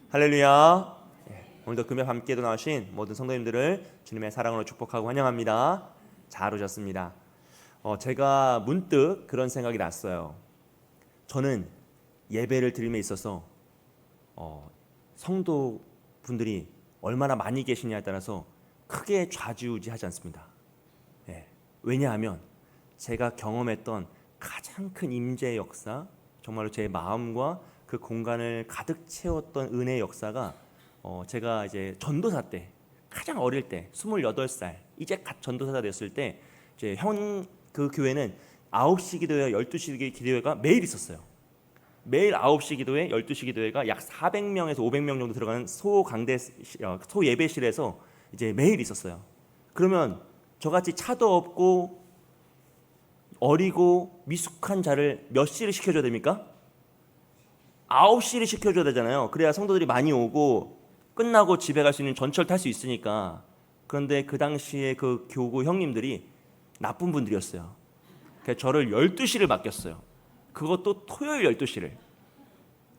할렐루야. 오늘도 금요 밤기도 나오신 모든 성도님들을 주님의 사랑으로 축복하고 환영합니다. 잘 오셨습니다. 제가 문득 그런 생각이 났어요. 저는 예배를 드림에 있어서 성도분들이 얼마나 많이 계시냐에 따라서 크게 좌지우지하지 않습니다. 왜냐하면 제가 경험했던 가장 큰 임재의 역사, 정말로 제 마음과 그 공간을 가득 채웠던 은혜의 역사가 제가 이제 전도사 때, 가장 어릴 때 28살 이제 갓 전도사가 됐을 때 이제 그 교회는 9시 기도회, 12시 기도회가 매일 있었어요. 매일 9시 기도회, 12시 기도회가 약 400명에서 500명 정도 들어가는 소 예배실에서 이제 매일 있었어요. 그러면 저같이 차도 없고 어리고 미숙한 자를 몇 시를 시켜줘야 됩니까? 9시를 시켜줘야 되잖아요. 그래야 성도들이 많이 오고 끝나고 집에 갈 수 있는 전철 탈 수 있으니까. 그런데 그 당시에 그 교구 형님들이 나쁜 분들이었어요. 그래서 저를 12시를 맡겼어요. 그것도 토요일 12시를.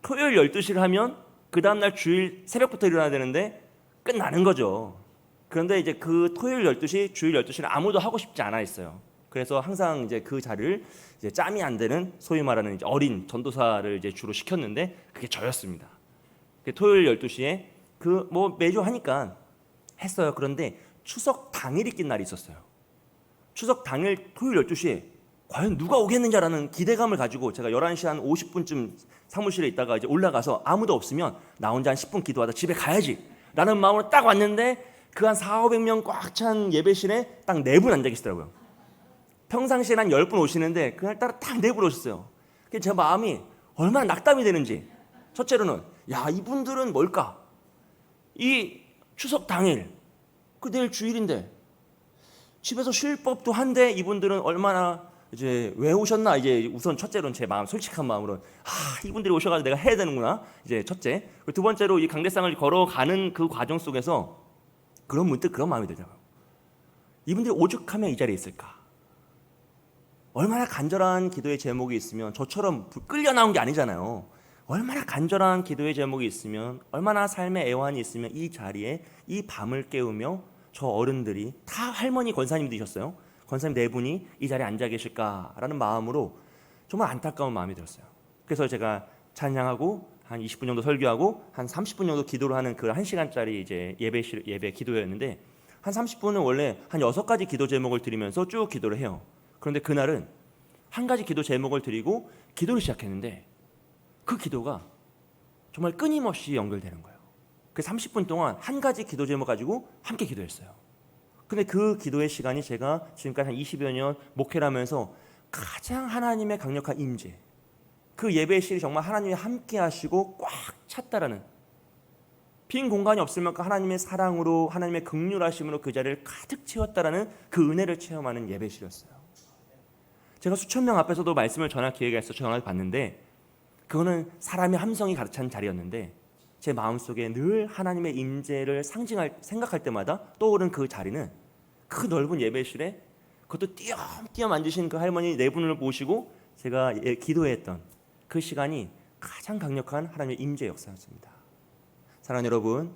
토요일 12시를 하면 그 다음날 주일 새벽부터 일어나야 되는데 끝나는 거죠. 그런데 이제 그 토요일 12시, 주일 12시를 아무도 하고 싶지 않아 했어요. 그래서 항상 이제 그 자리를 이제 짬이 안 되는 소위 말하는 이제 어린 전도사를 이제 주로 시켰는데 그게 저였습니다. 토요일 12시에 그 뭐 매주 하니까 했어요. 그런데 추석 당일이 낀 날이 있었어요. 추석 당일 토요일 12시에 과연 누가 오겠는지라는 기대감을 가지고 제가 11시 한 50분쯤 사무실에 있다가 이제 올라가서 아무도 없으면 나 혼자 한 10분 기도하다 집에 가야지 라는 마음으로 딱 왔는데 그 한 400~500명 꽉 찬 예배실에 딱 4분 앉아 계시더라고요. 평상시에 한 10분 오시는데 그날따라 딱 4분 오셨어요. 제 마음이 얼마나 낙담이 되는지. 첫째로는 야, 이분들은 뭘까? 이 추석 당일, 그 내일 주일인데 집에서 쉴 법도 한데 이분들은 얼마나 이제 왜 오셨나? 이제 우선 첫째로는 제 마음, 솔직한 마음으로 이분들이 오셔가지고 내가 해야 되는구나. 이제 첫째. 두 번째로 이 강대상을 걸어가는 그 과정 속에서 문득 그런 마음이 들더라고요. 이분들이 오죽하면 이 자리에 있을까? 얼마나 간절한 기도의 제목이 있으면 저처럼 끌려 나온 게 아니잖아요. 얼마나 간절한 기도의 제목이 있으면, 얼마나 삶의 애환이 있으면 이 자리에 이 밤을 깨우며 저 어른들이 다 할머니 권사님들이셨어요. 권사님 4분이 이 자리에 앉아 계실까라는 마음으로 정말 안타까운 마음이 들었어요. 그래서 제가 찬양하고 한 20분 정도 설교하고 한 30분 정도 기도를 하는 그 1시간짜리 이제 예배 기도였는데, 한 30분은 원래 한 6가지 기도 제목을 드리면서 쭉 기도를 해요. 그런데 그날은 한 가지 기도 제목을 드리고 기도를 시작했는데 그 기도가 정말 끊임없이 연결되는 거예요. 그 30분 동안 한 가지 기도 제목 가지고 함께 기도했어요. 근데 그 기도의 시간이 제가 지금까지 한 20여 년 목회를 하면서 가장 하나님의 강력한 임재, 그 예배실이 정말 하나님이 함께 하시고 꽉 찼다라는, 빈 공간이 없을 만큼 하나님의 사랑으로, 하나님의 긍휼하심으로 그 자리를 가득 채웠다라는 그 은혜를 체험하는 예배실이었어요. 제가 수천 명 앞에서도 말씀을 전할 기회가 있어 전화를 받는데 그거는 사람의 함성이 가득 찬 자리였는데 제 마음속에 늘 하나님의 임재를 생각할 때마다 떠오른 그 자리는 그 넓은 예배실에 그것도 띄엄띄엄 앉으신 그 할머니 4분을 모시고 제가 기도했던 그 시간이 가장 강력한 하나님의 임재 역사였습니다. 사랑하는 여러분,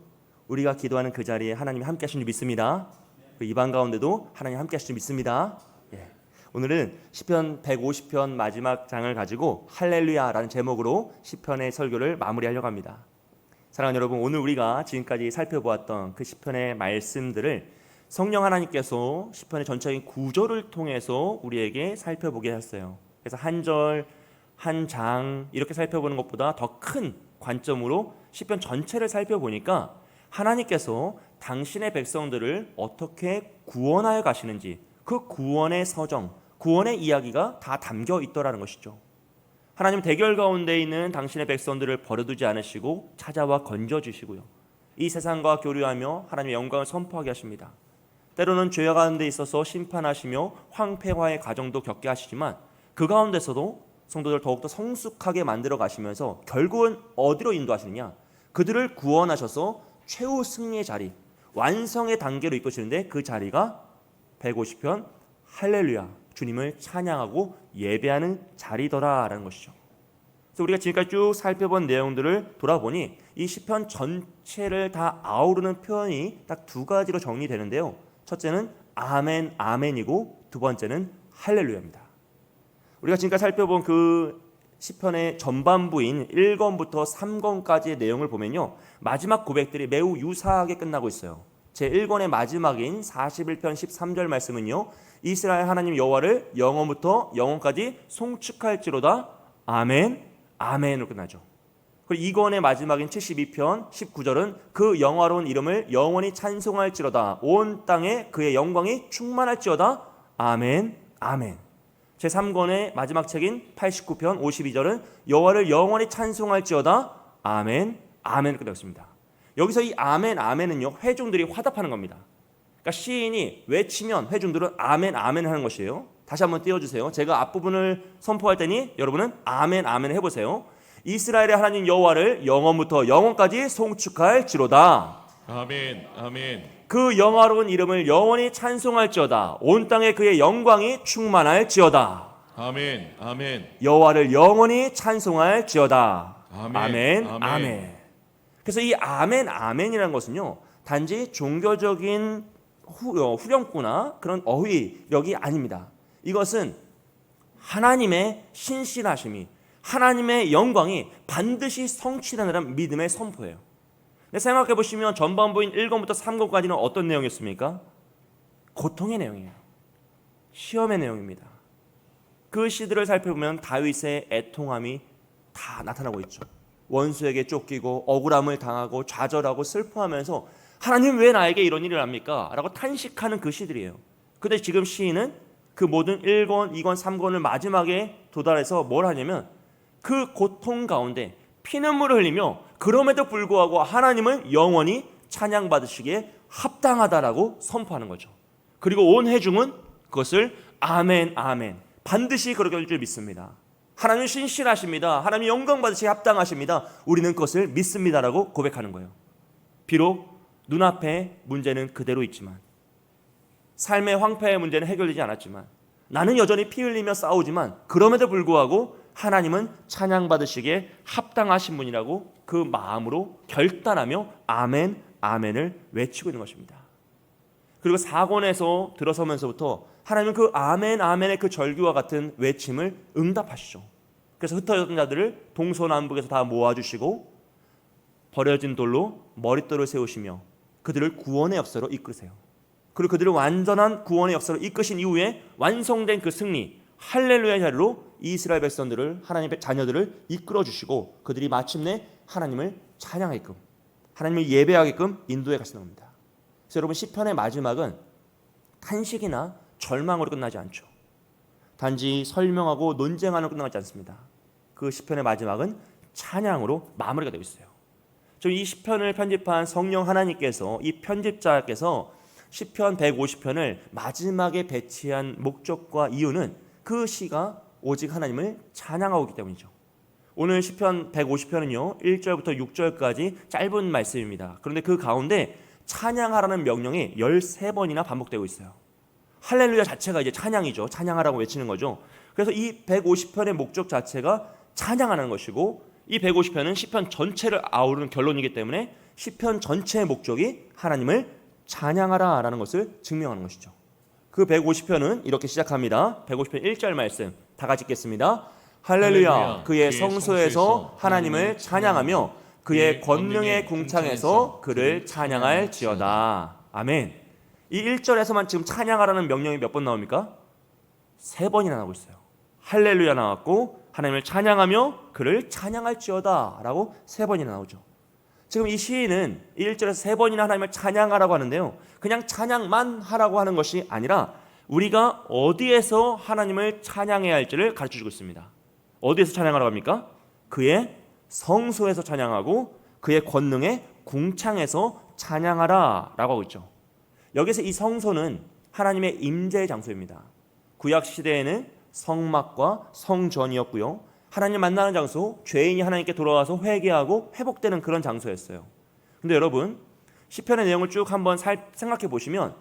우리가 기도하는 그 자리에 하나님이 함께 하신 줄 믿습니다. 그 이방 가운데도 하나님 함께 하신 줄 믿습니다. 오늘은 시편 150편 마지막 장을 가지고 할렐루야라는 제목으로 시편의 설교를 마무리하려고 합니다. 사랑하는 여러분, 오늘 우리가 지금까지 살펴보았던 그 시편의 말씀들을 성령 하나님께서 시편의 전체적인 구조를 통해서 우리에게 살펴보게 하셨어요. 그래서 한 절, 한 장 이렇게 살펴보는 것보다 더 큰 관점으로 시편 전체를 살펴보니까 하나님께서 당신의 백성들을 어떻게 구원하여 가시는지, 그 구원의 서정, 구원의 이야기가 다 담겨 있더라는 것이죠. 하나님 대결 가운데 있는 당신의 백성들을 버려두지 않으시고 찾아와 건져주시고요, 이 세상과 교류하며 하나님의 영광을 선포하게 하십니다. 때로는 죄 가운데 있어서 심판하시며 황폐화의 과정도 겪게 하시지만 그 가운데서도 성도들을 더욱더 성숙하게 만들어 가시면서 결국은 어디로 인도하시느냐, 그들을 구원하셔서 최후 승리의 자리, 완성의 단계로 이끄시는데 그 자리가 150편 할렐루야, 주님을 찬양하고 예배하는 자리더라라는 것이죠. 그래서 우리가 지금까지 쭉 살펴본 내용들을 돌아보니 이 시편 전체를 다 아우르는 표현이 딱 두 가지로 정리되는데요. 첫째는 아멘, 아멘이고 두 번째는 할렐루야입니다. 우리가 지금까지 살펴본 그 시편의 전반부인 1권부터 3권까지의 내용을 보면요, 마지막 고백들이 매우 유사하게 끝나고 있어요. 제 1권의 마지막인 41편 13절 말씀은요, 이스라엘 하나님 여호와를 영원부터 영원까지 송축할지로다 아멘 아멘으로 끝나죠. 그리고 2권의 마지막인 72편 19절은 그 영화로운 이름을 영원히 찬송할지로다 온 땅에 그의 영광이 충만할지어다 아멘 아멘. 제3권의 마지막 책인 89편 52절은 여호와를 영원히 찬송할지어다 아멘 아멘으로 끝났습니다. 여기서 이 아멘 아멘은요, 회중들이 화답하는 겁니다. 그러니까 시인이 외치면 회중들은 아멘 아멘 하는 것이에요. 다시 한번 띄워주세요. 제가 앞부분을 선포할 테니 여러분은 아멘 아멘 해보세요. 이스라엘의 하나님 여호와를 영원부터 영원까지 송축할지로다 아멘 아멘. 그 영화로운 이름을 영원히 찬송할지어다 온 땅에 그의 영광이 충만할지어다 아멘 아멘. 여호와를 영원히 찬송할지어다 아멘, 아멘 아멘. 아멘. 그래서 이 아멘 아멘이라는 것은요, 단지 종교적인 후렴구나 그런 어휘력이 아닙니다. 이것은 하나님의 신실하심이, 하나님의 영광이 반드시 성취되는 믿음의 선포예요. 생각해 보시면 전반부인 1권부터 3권까지는 어떤 내용이었습니까? 고통의 내용이에요. 시험의 내용입니다. 그 시들을 살펴보면 다윗의 애통함이 다 나타나고 있죠. 원수에게 쫓기고 억울함을 당하고 좌절하고 슬퍼하면서 하나님 왜 나에게 이런 일을 합니까? 라고 탄식하는 그 시들이에요. 근데 지금 시인은 그 모든 1권, 2권, 3권을 마지막에 도달해서 뭘 하냐면 그 고통 가운데 피눈물을 흘리며 그럼에도 불구하고 하나님을 영원히 찬양받으시기에 합당하다라고 선포하는 거죠. 그리고 온 회중은 그것을 아멘 아멘 반드시 그렇게 될 줄 믿습니다. 하나님 신실하십니다. 하나님 영광 받으시기에 합당하십니다. 우리는 그것을 믿습니다라고 고백하는 거예요. 비록 눈앞에 문제는 그대로 있지만, 삶의 황폐의 문제는 해결되지 않았지만, 나는 여전히 피 흘리며 싸우지만 그럼에도 불구하고 하나님은 찬양받으시기에 합당하신 분이라고 그 마음으로 결단하며 아멘 아멘을 외치고 있는 것입니다. 그리고 4권에서 들어서면서부터 하나님은 그 아멘 아멘의 그 절규와 같은 외침을 응답하시죠. 그래서 흩어졌던 자들을 동서남북에서 다 모아주시고 버려진 돌로 머릿돌을 세우시며 그들을 구원의 역사로 이끄세요. 그리고 그들을 완전한 구원의 역사로 이끄신 이후에 완성된 그 승리, 할렐루야 자리로 이스라엘 백성들을, 하나님의 자녀들을 이끌어주시고 그들이 마침내 하나님을 찬양하게끔, 하나님을 예배하게끔 인도해 가시는 겁니다. 그래서 여러분, 시편의 마지막은 탄식이나 절망으로 끝나지 않죠. 단지 설명하고 논쟁하는 끝나지 않습니다. 그 시편의 마지막은 찬양으로 마무리가 되어 있어요. 이 시편을 편집한 성령 하나님께서, 이 편집자께서 시편 150편을 마지막에 배치한 목적과 이유는 그 시가 오직 하나님을 찬양하고 있기 때문이죠. 오늘 시편 150편은요 1절부터 6절까지 짧은 말씀입니다. 그런데 그 가운데 찬양하라는 명령이 13번이나 반복되고 있어요. 할렐루야 자체가 이제 찬양이죠. 찬양하라고 외치는 거죠. 그래서 이 150편의 목적 자체가 찬양하는 것이고, 이 150편은 시편 전체를 아우르는 결론이기 때문에 시편 전체의 목적이 하나님을 찬양하라라는 것을 증명하는 것이죠. 그 150편은 이렇게 시작합니다. 150편 1절 말씀 다 같이 읽겠습니다. 할렐루야, 그의 성소에서 하나님을 찬양하며 그의 권능의 궁창에서 그를 찬양할지어다. 아멘. 이 1절에서만 지금 찬양하라는 명령이 몇 번 나옵니까? 3번이나 나오고 있어요. 할렐루야 나왔고 하나님을 찬양하며 그를 찬양할지어다 라고 3번이나 나오죠. 지금 이 시인은 1절에서 3번이나 하나님을 찬양하라고 하는데요, 그냥 찬양만 하라고 하는 것이 아니라 우리가 어디에서 하나님을 찬양해야 할지를 가르쳐주고 있습니다. 어디에서 찬양하라고 합니까? 그의 성소에서 찬양하고 그의 권능의 궁창에서 찬양하라 라고 하고 있죠. 여기서 이 성소는 하나님의 임재의 장소입니다. 구약 시대에는 성막과 성전이었고요, 하나님 만나는 장소, 죄인이 하나님께 돌아와서 회개하고 회복되는 그런 장소였어요. 근데 여러분, 시편의 내용을 쭉 한번 생각해 보시면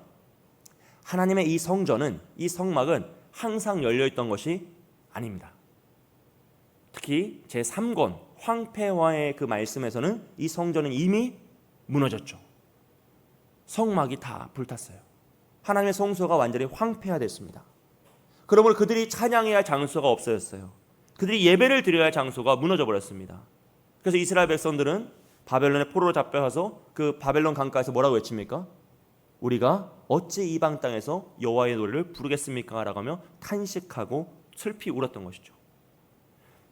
하나님의 이 성전은, 이 성막은 항상 열려있던 것이 아닙니다. 특히 제3권 황폐화의 그 말씀에서는 이 성전은 이미 무너졌죠. 성막이 다 불탔어요. 하나님의 성소가 완전히 황폐화됐습니다. 그러므로 그들이 찬양해야 할 장소가 없어졌어요. 그들이 예배를 드려야 할 장소가 무너져 버렸습니다. 그래서 이스라엘 백성들은 바벨론의 포로로 잡혀가서 그 바벨론 강가에서 뭐라고 외칩니까? 우리가 어찌 이방 땅에서 여호와의 노래를 부르겠습니까? 라고 하며 탄식하고 슬피 울었던 것이죠.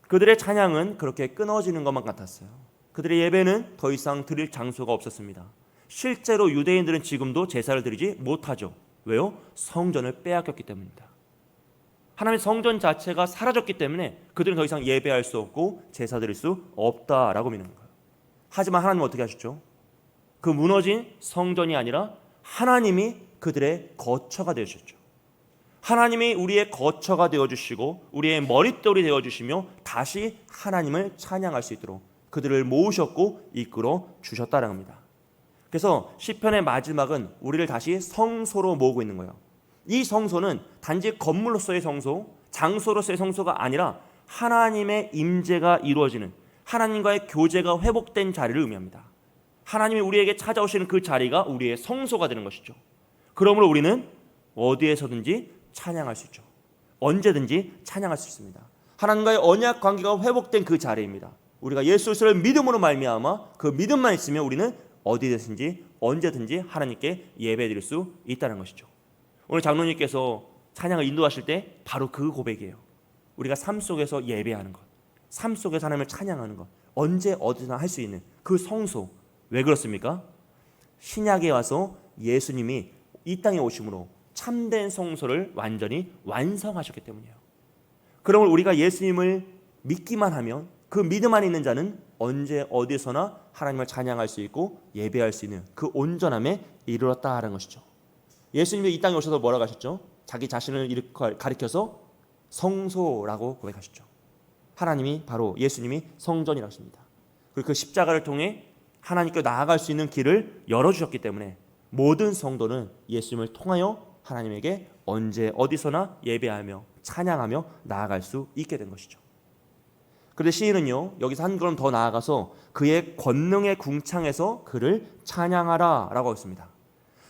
그들의 찬양은 그렇게 끊어지는 것만 같았어요. 그들의 예배는 더 이상 드릴 장소가 없었습니다. 실제로 유대인들은 지금도 제사를 드리지 못하죠. 왜요? 성전을 빼앗겼기 때문입니다. 하나님의 성전 자체가 사라졌기 때문에 그들은 더 이상 예배할 수 없고 제사 드릴 수 없다라고 믿는 거예요. 하지만 하나님은 어떻게 하셨죠? 그 무너진 성전이 아니라 하나님이 그들의 거처가 되어주셨죠. 하나님이 우리의 거처가 되어주시고 우리의 머릿돌이 되어주시며 다시 하나님을 찬양할 수 있도록 그들을 모으셨고 이끌어 주셨다는 겁니다. 그래서 시편의 마지막은 우리를 다시 성소로 모으고 있는 거예요. 이 성소는 단지 건물로서의 성소, 장소로서의 성소가 아니라 하나님의 임재가 이루어지는, 하나님과의 교제가 회복된 자리를 의미합니다. 하나님이 우리에게 찾아오시는 그 자리가 우리의 성소가 되는 것이죠. 그러므로 우리는 어디에서든지 찬양할 수 있죠. 언제든지 찬양할 수 있습니다. 하나님과의 언약 관계가 회복된 그 자리입니다. 우리가 예수 그리스도를 믿음으로 말미암아 그 믿음만 있으면 우리는 어디든지 언제든지 하나님께 예배드릴 수 있다는 것이죠. 오늘 장로님께서 찬양을 인도하실 때 바로 그 고백이에요. 우리가 삶 속에서 예배하는 것, 삶 속에서 하나님을 찬양하는 것, 언제 어디나 할 수 있는 그 성소. 왜 그렇습니까? 신약에 와서 예수님이 이 땅에 오심으로 참된 성소를 완전히 완성하셨기 때문이에요. 그러면 우리가 예수님을 믿기만 하면 그 믿음 안에 있는 자는 언제 어디서나 하나님을 찬양할 수 있고 예배할 수 있는 그 온전함에 이르렀다는 것이죠. 예수님이 이 땅에 오셔서 뭐라고 하셨죠? 자기 자신을 가리켜서 성소라고 고백하셨죠. 하나님이 바로 예수님이 성전이라고 하십니다. 그리고 그 십자가를 통해 하나님께 나아갈 수 있는 길을 열어주셨기 때문에 모든 성도는 예수님을 통하여 하나님에게 언제 어디서나 예배하며 찬양하며 나아갈 수 있게 된 것이죠. 그런데 시인은요, 여기서 한 걸음 더 나아가서 그의 권능의 궁창에서 그를 찬양하라 라고 했습니다.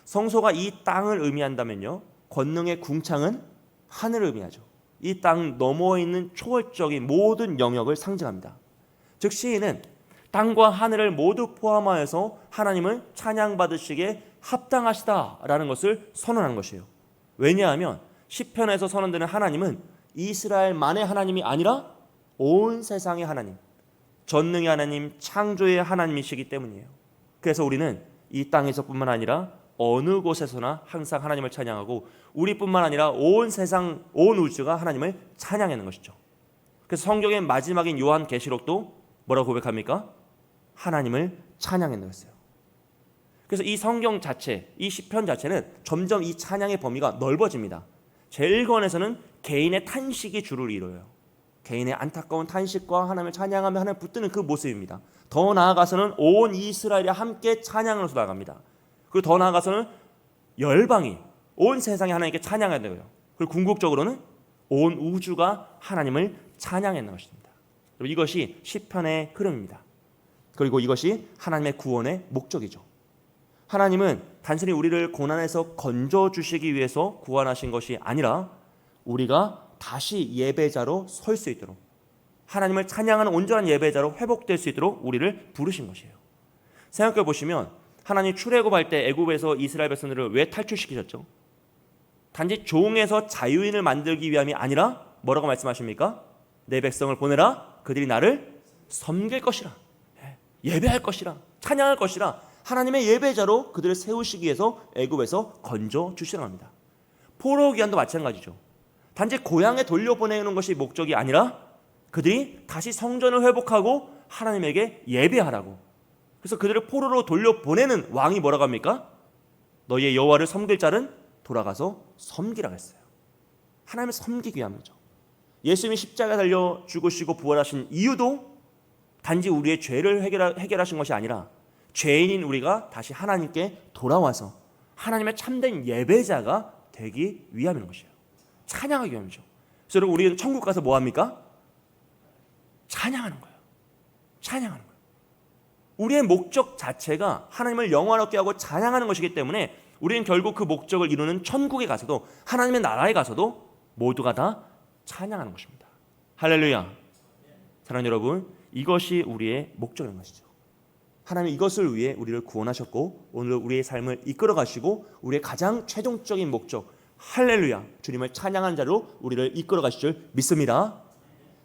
성소가 이 땅을 의미한다면요, 권능의 궁창은 하늘을 의미하죠. 이 땅 너머에 있는 초월적인 모든 영역을 상징합니다. 즉 시인은 땅과 하늘을 모두 포함하여서 하나님을 찬양받으시기에 합당하시다라는 것을 선언하는 것이에요. 왜냐하면 시편에서 선언되는 하나님은 이스라엘만의 하나님이 아니라 온 세상의 하나님, 전능의 하나님, 창조의 하나님이시기 때문이에요. 그래서 우리는 이 땅에서뿐만 아니라 어느 곳에서나 항상 하나님을 찬양하고 우리뿐만 아니라 온 세상, 온 우주가 하나님을 찬양하는 것이죠. 그래서 성경의 마지막인 요한계시록도 뭐라고 고백합니까? 하나님을 찬양하는 것이에요. 그래서 이 성경 자체, 이 시편 자체는 점점 이 찬양의 범위가 넓어집니다. 제1권에서는 개인의 탄식이 주를 이뤄요. 개인의 안타까운 탄식과 하나님을 찬양하며 하나님 붙드는 그 모습입니다. 더 나아가서는 온 이스라엘이 함께 찬양으로서 나갑니다. 그리고 더 나아가서는 열방이 온 세상이 하나님께 찬양하는 거예요. 그리고 궁극적으로는 온 우주가 하나님을 찬양하는 것입니다. 이것이 시편의 흐름입니다. 그리고 이것이 하나님의 구원의 목적이죠. 하나님은 단순히 우리를 고난에서 건져주시기 위해서 구원하신 것이 아니라 우리가 다시 예배자로 설 수 있도록, 하나님을 찬양하는 온전한 예배자로 회복될 수 있도록 우리를 부르신 것이에요. 생각해 보시면 하나님 출애굽할 때 애굽에서 이스라엘 백성들을 왜 탈출시키셨죠? 단지 종에서 자유인을 만들기 위함이 아니라 뭐라고 말씀하십니까? 내 백성을 보내라, 그들이 나를 섬길 것이라, 예배할 것이라, 찬양할 것이라, 하나님의 예배자로 그들을 세우시기 위해서 애굽에서 건져 주시라고 합니다. 포로 기한도 마찬가지죠. 단지 고향에 돌려보내는 것이 목적이 아니라 그들이 다시 성전을 회복하고 하나님에게 예배하라고. 그래서 그들을 포로로 돌려보내는 왕이 뭐라고 합니까? 너희의 여호와를 섬길 자는 돌아가서 섬기라고 했어요. 하나님을 섬기기 위함이죠. 예수님이 십자가에 달려 죽으시고 부활하신 이유도 단지 우리의 죄를 해결하신 것이 아니라 죄인인 우리가 다시 하나님께 돌아와서 하나님의 참된 예배자가 되기 위함인 것이에요. 찬양하기 위함이죠. 그래서 우리는 천국 가서 뭐 합니까? 찬양하는 거예요. 찬양하는 거예요. 우리의 목적 자체가 하나님을 영화롭게 하고 찬양하는 것이기 때문에 우리는 결국 그 목적을 이루는 천국에 가서도, 하나님의 나라에 가서도 모두가 다 찬양하는 것입니다. 할렐루야. 사랑하는 여러분, 이것이 우리의 목적인 것이죠. 하나님 이것을 위해 우리를 구원하셨고 오늘 우리의 삶을 이끌어 가시고 우리의 가장 최종적인 목적, 할렐루야, 주님을 찬양하는 자로 우리를 이끌어 가실 줄 믿습니다.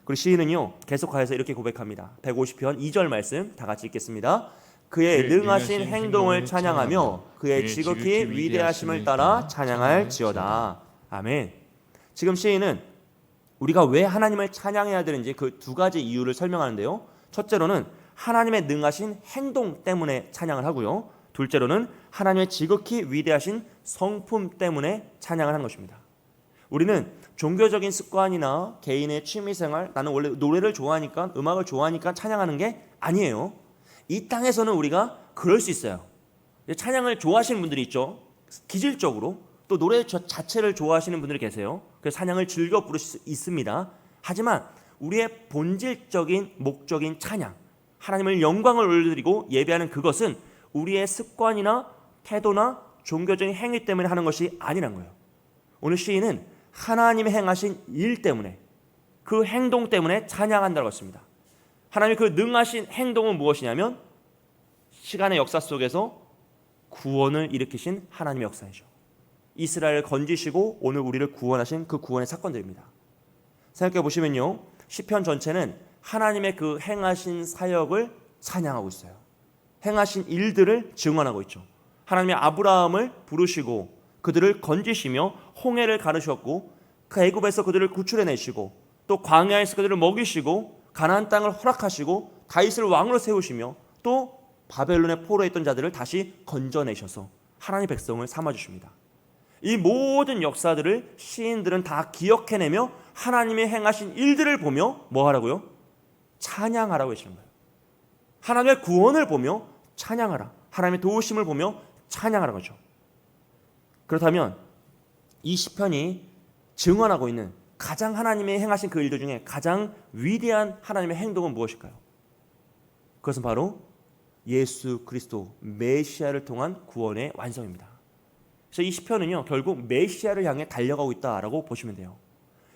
그리고 시인은요 계속하여서 이렇게 고백합니다. 150편 2절 말씀 다 같이 읽겠습니다. 그의 능하신 행동을 찬양하며 그의 지극히 위대하심을 따라 찬양할지어다. 아멘. 지금 시인은 우리가 왜 하나님을 찬양해야 되는지 그 두 가지 이유를 설명하는데요. 첫째로는 하나님의 능하신 행동 때문에 찬양을 하고요. 둘째로는 하나님의 지극히 위대하신 성품 때문에 찬양을 하는 것입니다. 우리는 종교적인 습관이나 개인의 취미생활, 나는 원래 노래를 좋아하니까, 음악을 좋아하니까 찬양하는 게 아니에요. 이 땅에서는 우리가 그럴 수 있어요. 찬양을 좋아하시는 분들이 있죠. 기질적으로. 또 노래 자체를 좋아하시는 분들이 계세요. 그래서 찬양을 즐겨 부를 수 있습니다. 하지만 우리의 본질적인 목적인 찬양, 하나님을 영광을 올려드리고 예배하는 그것은 우리의 습관이나 태도나 종교적인 행위 때문에 하는 것이 아니란 거예요. 오늘 시인은 하나님의 행하신 일 때문에, 그 행동 때문에 찬양한다고 했습니다. 하나님의 그 능하신 행동은 무엇이냐면 시간의 역사 속에서 구원을 일으키신 하나님의 역사이죠. 이스라엘을 건지시고 오늘 우리를 구원하신 그 구원의 사건들입니다. 생각해 보시면요, 시편 전체는 하나님의 그 행하신 사역을 찬양하고 있어요. 행하신 일들을 증언하고 있죠. 하나님의 아브라함을 부르시고 그들을 건지시며 홍해를 가르셨고 그 애굽에서 그들을 구출해내시고 또 광야에서 그들을 먹이시고 가나안 땅을 허락하시고 다윗을 왕으로 세우시며 또 바벨론의 포로에 있던 자들을 다시 건져내셔서 하나님의 백성을 삼아주십니다. 이 모든 역사들을 시인들은 다 기억해내며 하나님의 행하신 일들을 보며 뭐 하라고요? 찬양하라고 하시는 거예요. 하나님의 구원을 보며 찬양하라. 하나님의 도우심을 보며 찬양하라고 하죠. 그렇다면 이 시편이 증언하고 있는 가장 하나님의 행하신 그 일들 중에 가장 위대한 하나님의 행동은 무엇일까요? 그것은 바로 예수 그리스도 메시아를 통한 구원의 완성입니다. 그래서 이 시편은요 결국 메시아를 향해 달려가고 있다라고 보시면 돼요.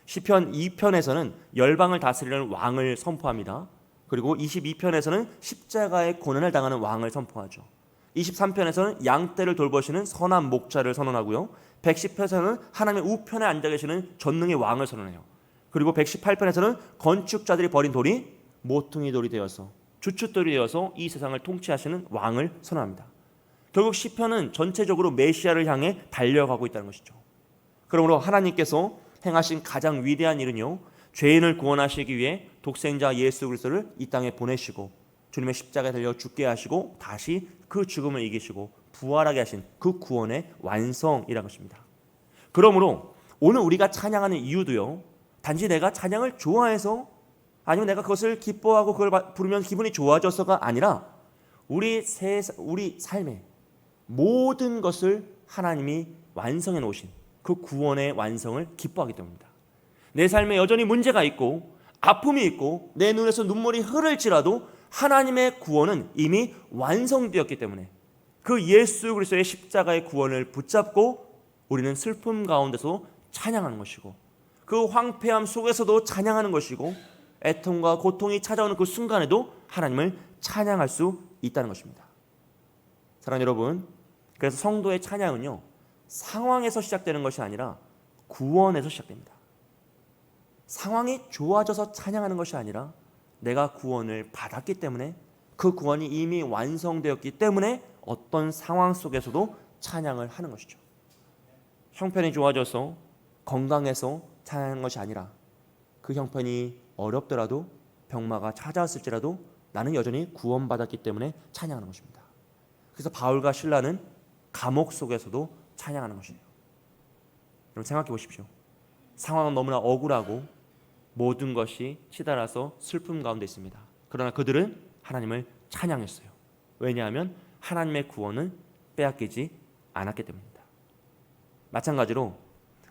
시편 2편에서는 열방을 다스리는 왕을 선포합니다. 그리고 22편에서는 십자가의 고난을 당하는 왕을 선포하죠. 23편에서는 양떼를 돌보시는 선한 목자를 선언하고요. 110편에서는 하나님의 우편에 앉아 계시는 전능의 왕을 선언해요. 그리고 118편에서는 건축자들이 버린 돌이 모퉁이 돌이 되어서 주춧돌이 되어서 이 세상을 통치하시는 왕을 선언합니다. 결국 시편은 전체적으로 메시아를 향해 달려가고 있다는 것이죠. 그러므로 하나님께서 행하신 가장 위대한 일은요, 죄인을 구원하시기 위해 독생자 예수 그리스도를 이 땅에 보내시고 주님의 십자가에 달려 죽게 하시고 다시 그 죽음을 이기시고 부활하게 하신 그 구원의 완성이라는 것입니다. 그러므로 오늘 우리가 찬양하는 이유도요, 단지 내가 찬양을 좋아해서 아니면 내가 그것을 기뻐하고 그걸 부르면 기분이 좋아져서가 아니라 우리 삶의 모든 것을 하나님이 완성해 놓으신 그 구원의 완성을 기뻐하기 때문입니다. 내 삶에 여전히 문제가 있고 아픔이 있고 내 눈에서 눈물이 흐를지라도 하나님의 구원은 이미 완성되었기 때문에 그 예수 그리스도의 십자가의 구원을 붙잡고 우리는 슬픔 가운데서 찬양하는 것이고 그 황폐함 속에서도 찬양하는 것이고 애통과 고통이 찾아오는 그 순간에도 하나님을 찬양할 수 있다는 것입니다. 사랑하는 여러분, 그래서 성도의 찬양은요 상황에서 시작되는 것이 아니라 구원에서 시작됩니다. 상황이 좋아져서 찬양하는 것이 아니라 내가 구원을 받았기 때문에 그 구원이 이미 완성되었기 때문에 어떤 상황 속에서도 찬양을 하는 것이죠. 형편이 좋아져서 건강해서 찬양하는 것이 아니라 그 형편이 어렵더라도 병마가 찾아왔을지라도 나는 여전히 구원받았기 때문에 찬양하는 것입니다. 그래서 바울과 실라는 감옥 속에서도 찬양하는 것이에요. 여러분 생각해 보십시오. 상황은 너무나 억울하고 모든 것이 치달아서 슬픔 가운데 있습니다. 그러나 그들은 하나님을 찬양했어요. 왜냐하면 하나님의 구원은 빼앗기지 않았기 때문입니다. 마찬가지로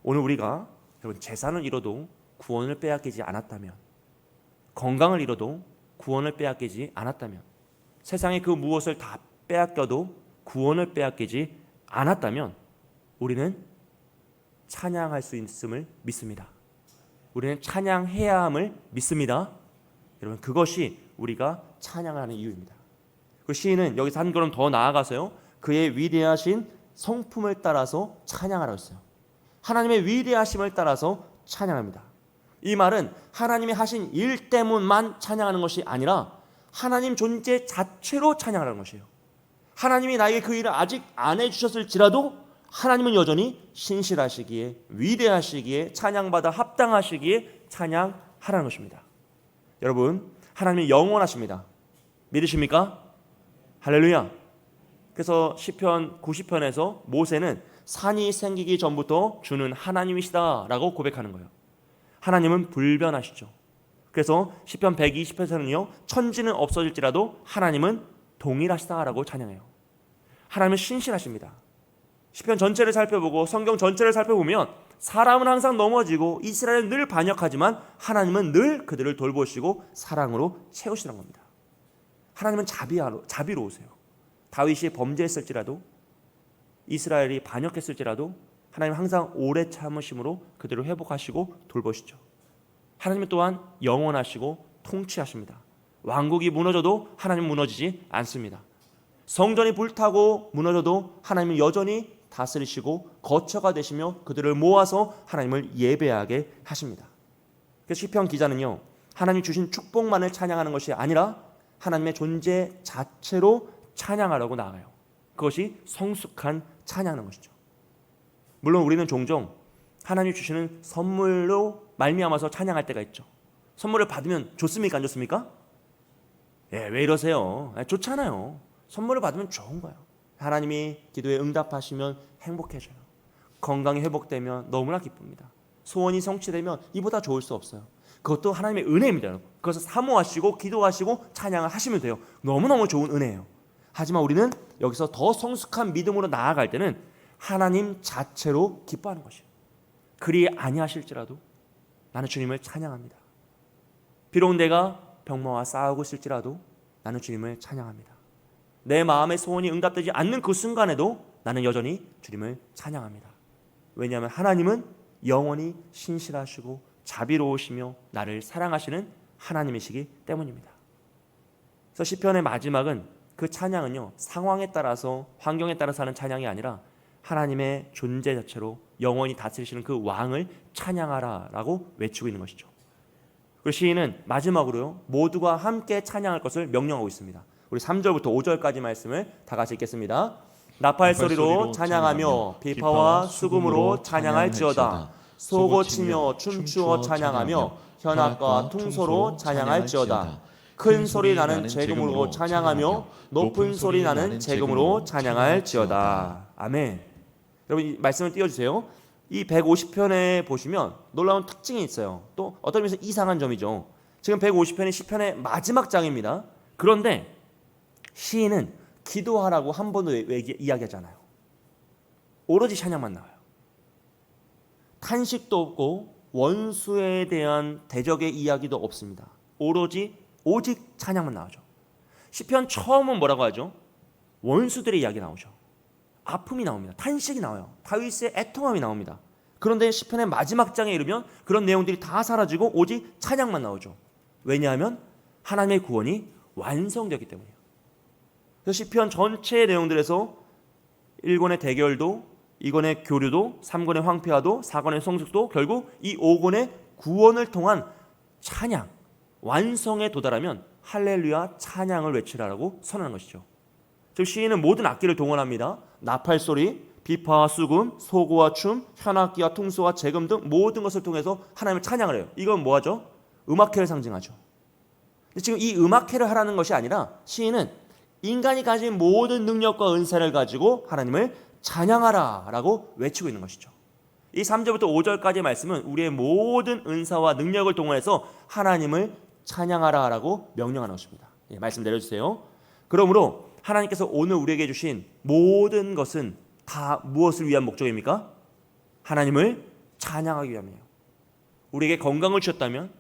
오늘 우리가 여러분 재산을 잃어도 구원을 빼앗기지 않았다면, 건강을 잃어도 구원을 빼앗기지 않았다면, 세상의 그 무엇을 다 빼앗겨도 구원을 빼앗기지 않았다면 우리는 찬양할 수 있음을 믿습니다. 우리는 찬양해야 함을 믿습니다. 여러분, 그것이 우리가 찬양하는 이유입니다. 그 시인은 여기서 한 걸음 더 나아가서요, 그의 위대하신 성품을 따라서 찬양하라고 했어요. 하나님의 위대하심을 따라서 찬양합니다. 이 말은 하나님이 하신 일 때문만 찬양하는 것이 아니라 하나님 존재 자체로 찬양하라는 것이에요. 하나님이 나에게 그 일을 아직 안 해주셨을지라도 하나님은 여전히 신실하시기에, 위대하시기에, 찬양받아 합당하시기에 찬양하라는 것입니다. 여러분, 하나님은 영원하십니다. 믿으십니까? 할렐루야. 그래서 시편 90편에서 모세는 산이 생기기 전부터 주는 하나님이시다라고 고백하는 거예요. 하나님은 불변하시죠. 그래서 시편 120편에서는요, 천지는 없어질지라도 하나님은 동일하시다라고 찬양해요. 하나님은 신실하십니다. 시편 전체를 살펴보고 성경 전체를 살펴보면 사람은 항상 넘어지고 이스라엘은 늘 반역하지만 하나님은 늘 그들을 돌보시고 사랑으로 채우시는 겁니다. 하나님은 자비로우세요. 다윗이 범죄했을지라도, 이스라엘이 반역했을지라도 하나님은 항상 오래 참으심으로 그들을 회복하시고 돌보시죠. 하나님은 또한 영원하시고 통치하십니다. 왕국이 무너져도 하나님은 무너지지 않습니다. 성전이 불타고 무너져도 하나님은 여전히 다스리시고 거처가 되시며 그들을 모아서 하나님을 예배하게 하십니다. 그래서 시편 기자는요, 하나님 주신 축복만을 찬양하는 것이 아니라 하나님의 존재 자체로 찬양하라고 나아가요. 그것이 성숙한 찬양하는 것이죠. 물론 우리는 종종 하나님 주시는 선물로 말미암아서 찬양할 때가 있죠. 선물을 받으면 좋습니까? 안 좋습니까? 왜 이러세요? 좋잖아요. 선물을 받으면 좋은 거예요. 하나님이 기도에 응답하시면 행복해져요. 건강이 회복되면 너무나 기쁩니다. 소원이 성취되면 이보다 좋을 수 없어요. 그것도 하나님의 은혜입니다. 여러분. 그것을 사모하시고 기도하시고 찬양을 하시면 돼요. 너무너무 좋은 은혜예요. 하지만 우리는 여기서 더 성숙한 믿음으로 나아갈 때는 하나님 자체로 기뻐하는 것이에요. 그리 아니하실지라도 나는 주님을 찬양합니다. 비록 내가 병마와 싸우고 있을지라도 나는 주님을 찬양합니다. 내 마음의 소원이 응답되지 않는 그 순간에도 나는 여전히 주님을 찬양합니다. 왜냐하면 하나님은 영원히 신실하시고 자비로우시며 나를 사랑하시는 하나님이시기 때문입니다. 그래서 시편의 마지막은 그 찬양은요, 상황에 따라서 환경에 따라서 하는 찬양이 아니라 하나님의 존재 자체로 영원히 다스리시는 그 왕을 찬양하라라고 외치고 있는 것이죠. 그리고 시인은 마지막으로요, 모두가 함께 찬양할 것을 명령하고 있습니다. 우리 3절부터 5절까지 말씀을 다 같이 읽겠습니다. 나팔 소리로 찬양하며 비파와 수금으로 찬양할지어다. 소고치며 춤추어 찬양하며 현악과 퉁소로 찬양할지어다. 큰 소리 나는 재금으로 찬양하며 높은 소리 나는 재금으로 찬양할지어다. 아멘. 여러분, 이 말씀을 띄워주세요. 이 150편에 보시면 놀라운 특징이 있어요. 또 어떤 면에서 이상한 점이죠. 지금 150편이 시편의 마지막 장입니다. 그런데 시인은 기도하라고 한 번도 이야기하잖아요. 오로지 찬양만 나와요. 탄식도 없고 원수에 대한 대적의 이야기도 없습니다. 오직 찬양만 나오죠. 시편 처음은 뭐라고 하죠? 원수들의 이야기 나오죠. 아픔이 나옵니다. 탄식이 나와요. 다윗의 애통함이 나옵니다. 그런데 시편의 마지막 장에 이르면 그런 내용들이 다 사라지고 오직 찬양만 나오죠. 왜냐하면 하나님의 구원이 완성되었기 때문이에요. 그래서 시편 전체의 내용들에서 1권의 대결도, 2권의 교류도, 3권의 황폐화도, 4권의 성숙도, 결국 이 5권의 구원을 통한 찬양, 완성에 도달하면 할렐루야 찬양을 외치라고 선언한 것이죠. 즉 시인은 모든 악기를 동원합니다. 나팔 소리, 비파와 수금, 소고와 춤, 현악기와 퉁소와 재금 등 모든 것을 통해서 하나님을 찬양을 해요. 이건 뭐하죠? 음악회를 상징하죠. 근데 지금 이 음악회를 하라는 것이 아니라 시인은 인간이 가진 모든 능력과 은사를 가지고 하나님을 찬양하라라고 외치고 있는 것이죠. 이 3절부터 5절까지의 말씀은 우리의 모든 은사와 능력을 동원해서 하나님을 찬양하라라고 명령하는 것입니다. 말씀 내려주세요. 그러므로 하나님께서 오늘 우리에게 주신 모든 것은 다 무엇을 위한 목적입니까? 하나님을 찬양하기 위함이에요. 우리에게 건강을 주셨다면,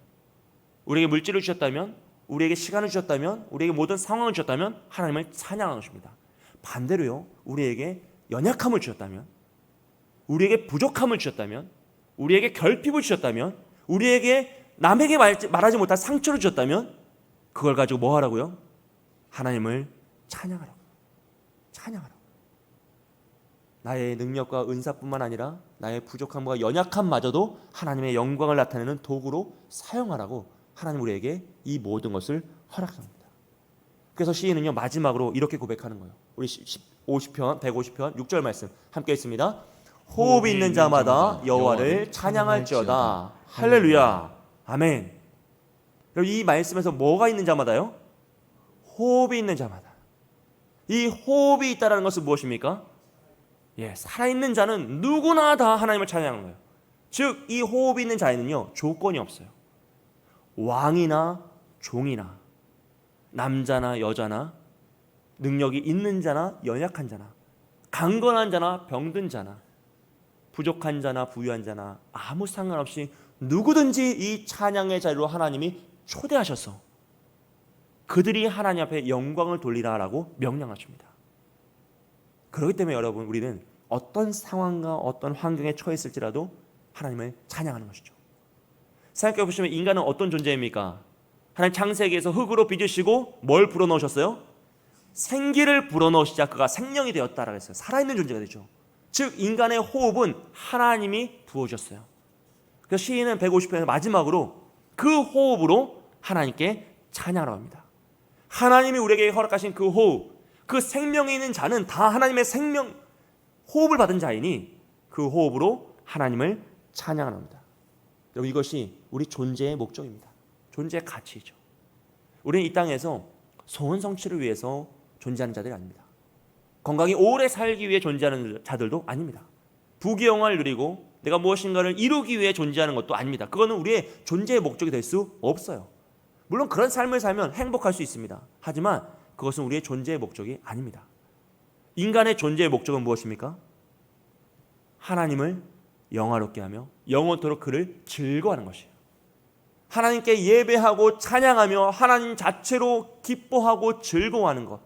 우리에게 물질을 주셨다면, 우리에게 시간을 주셨다면, 우리에게 모든 상황을 주셨다면 하나님을 찬양하는 것입니다. 반대로요, 우리에게 연약함을 주셨다면, 우리에게 부족함을 주셨다면, 우리에게 결핍을 주셨다면, 우리에게 남에게 말하지 못한 상처를 주셨다면 그걸 가지고 뭐 하라고요? 하나님을 찬양하라고. 찬양하라고. 나의 능력과 은사뿐만 아니라 나의 부족함과 연약함마저도 하나님의 영광을 나타내는 도구로 사용하라고 하나님 우리에게 이 모든 것을 허락합니다. 그래서 시인은요, 마지막으로 이렇게 고백하는 거예요. 우리 50편 150편 6절 말씀 함께 있습니다. 호흡이 있는 자마다 여호와를 찬양할지어다. 할렐루야. 아멘. 이 말씀에서 뭐가 있는 자마다요? 호흡이 있는 자마다. 이 호흡이 있다는 것은 무엇입니까? 살아있는 자는 누구나 다 하나님을 찬양하는 거예요. 즉, 이 호흡이 있는 자에는요, 조건이 없어요. 왕이나 종이나 남자나 여자나 능력이 있는 자나 연약한 자나 강건한 자나 병든 자나 부족한 자나 부유한 자나 아무 상관없이 누구든지 이 찬양의 자리로 하나님이 초대하셔서 그들이 하나님 앞에 영광을 돌리라라고 명령하십니다. 그렇기 때문에 여러분, 우리는 어떤 상황과 어떤 환경에 처했을지라도 하나님을 찬양하는 것이죠. 생각해 보시면 인간은 어떤 존재입니까? 하나님 창세기에서 흙으로 빚으시고 뭘 불어넣으셨어요? 생기를 불어넣으시자 그가 생명이 되었다라고 했어요. 살아있는 존재가 되죠. 즉, 인간의 호흡은 하나님이 부어주셨어요. 그래서 시인은 150편에서 마지막으로 그 호흡으로 하나님께 찬양하라고 합니다. 하나님이 우리에게 허락하신 그 호흡, 그 생명이 있는 자는 다 하나님의 생명 호흡을 받은 자이니 그 호흡으로 하나님을 찬양하는 겁니다. 여러분, 이것이 우리 존재의 목적입니다. 존재의 가치이죠. 우리는 이 땅에서 소원 성취를 위해서 존재하는 자들이 아닙니다. 건강히 오래 살기 위해 존재하는 자들도 아닙니다. 부귀영화를 누리고 내가 무엇인가를 이루기 위해 존재하는 것도 아닙니다. 그거는 우리의 존재의 목적이 될 수 없어요. 물론 그런 삶을 살면 행복할 수 있습니다. 하지만 그것은 우리의 존재의 목적이 아닙니다. 인간의 존재의 목적은 무엇입니까? 하나님을 영화롭게 하며 영원토록 그를 즐거워하는 것이에요. 하나님께 예배하고 찬양하며 하나님 자체로 기뻐하고 즐거워하는 것.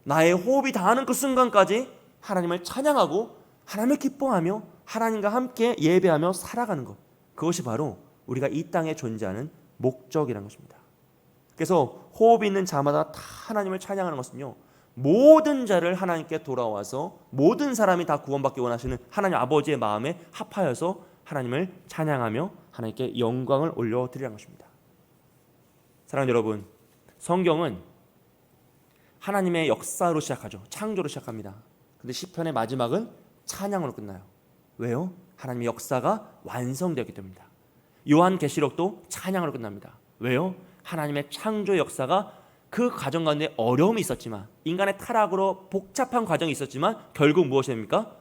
나의 호흡이 닿는 그 순간까지 하나님을 찬양하고 하나님을 기뻐하며 하나님과 함께 예배하며 살아가는 것. 그것이 바로 우리가 이 땅에 존재하는 목적이라는 것입니다. 그래서 호흡이 있는 자마다 다 하나님을 찬양하는 것은요, 모든 자를 하나님께 돌아와서 모든 사람이 다 구원받기 원하시는 하나님 아버지의 마음에 합하여서 하나님을 찬양하며 하나님께 영광을 올려드리라는 것입니다. 사랑하는 여러분, 성경은 하나님의 역사로 시작하죠. 창조로 시작합니다. 근데 시편의 마지막은 찬양으로 끝나요. 왜요? 하나님의 역사가 완성되었기 때문입니다. 요한계시록도 찬양으로 끝납니다. 왜요? 하나님의 창조 역사가 그 과정 가운데 어려움이 있었지만, 인간의 타락으로 복잡한 과정이 있었지만 결국 무엇이 됩니까?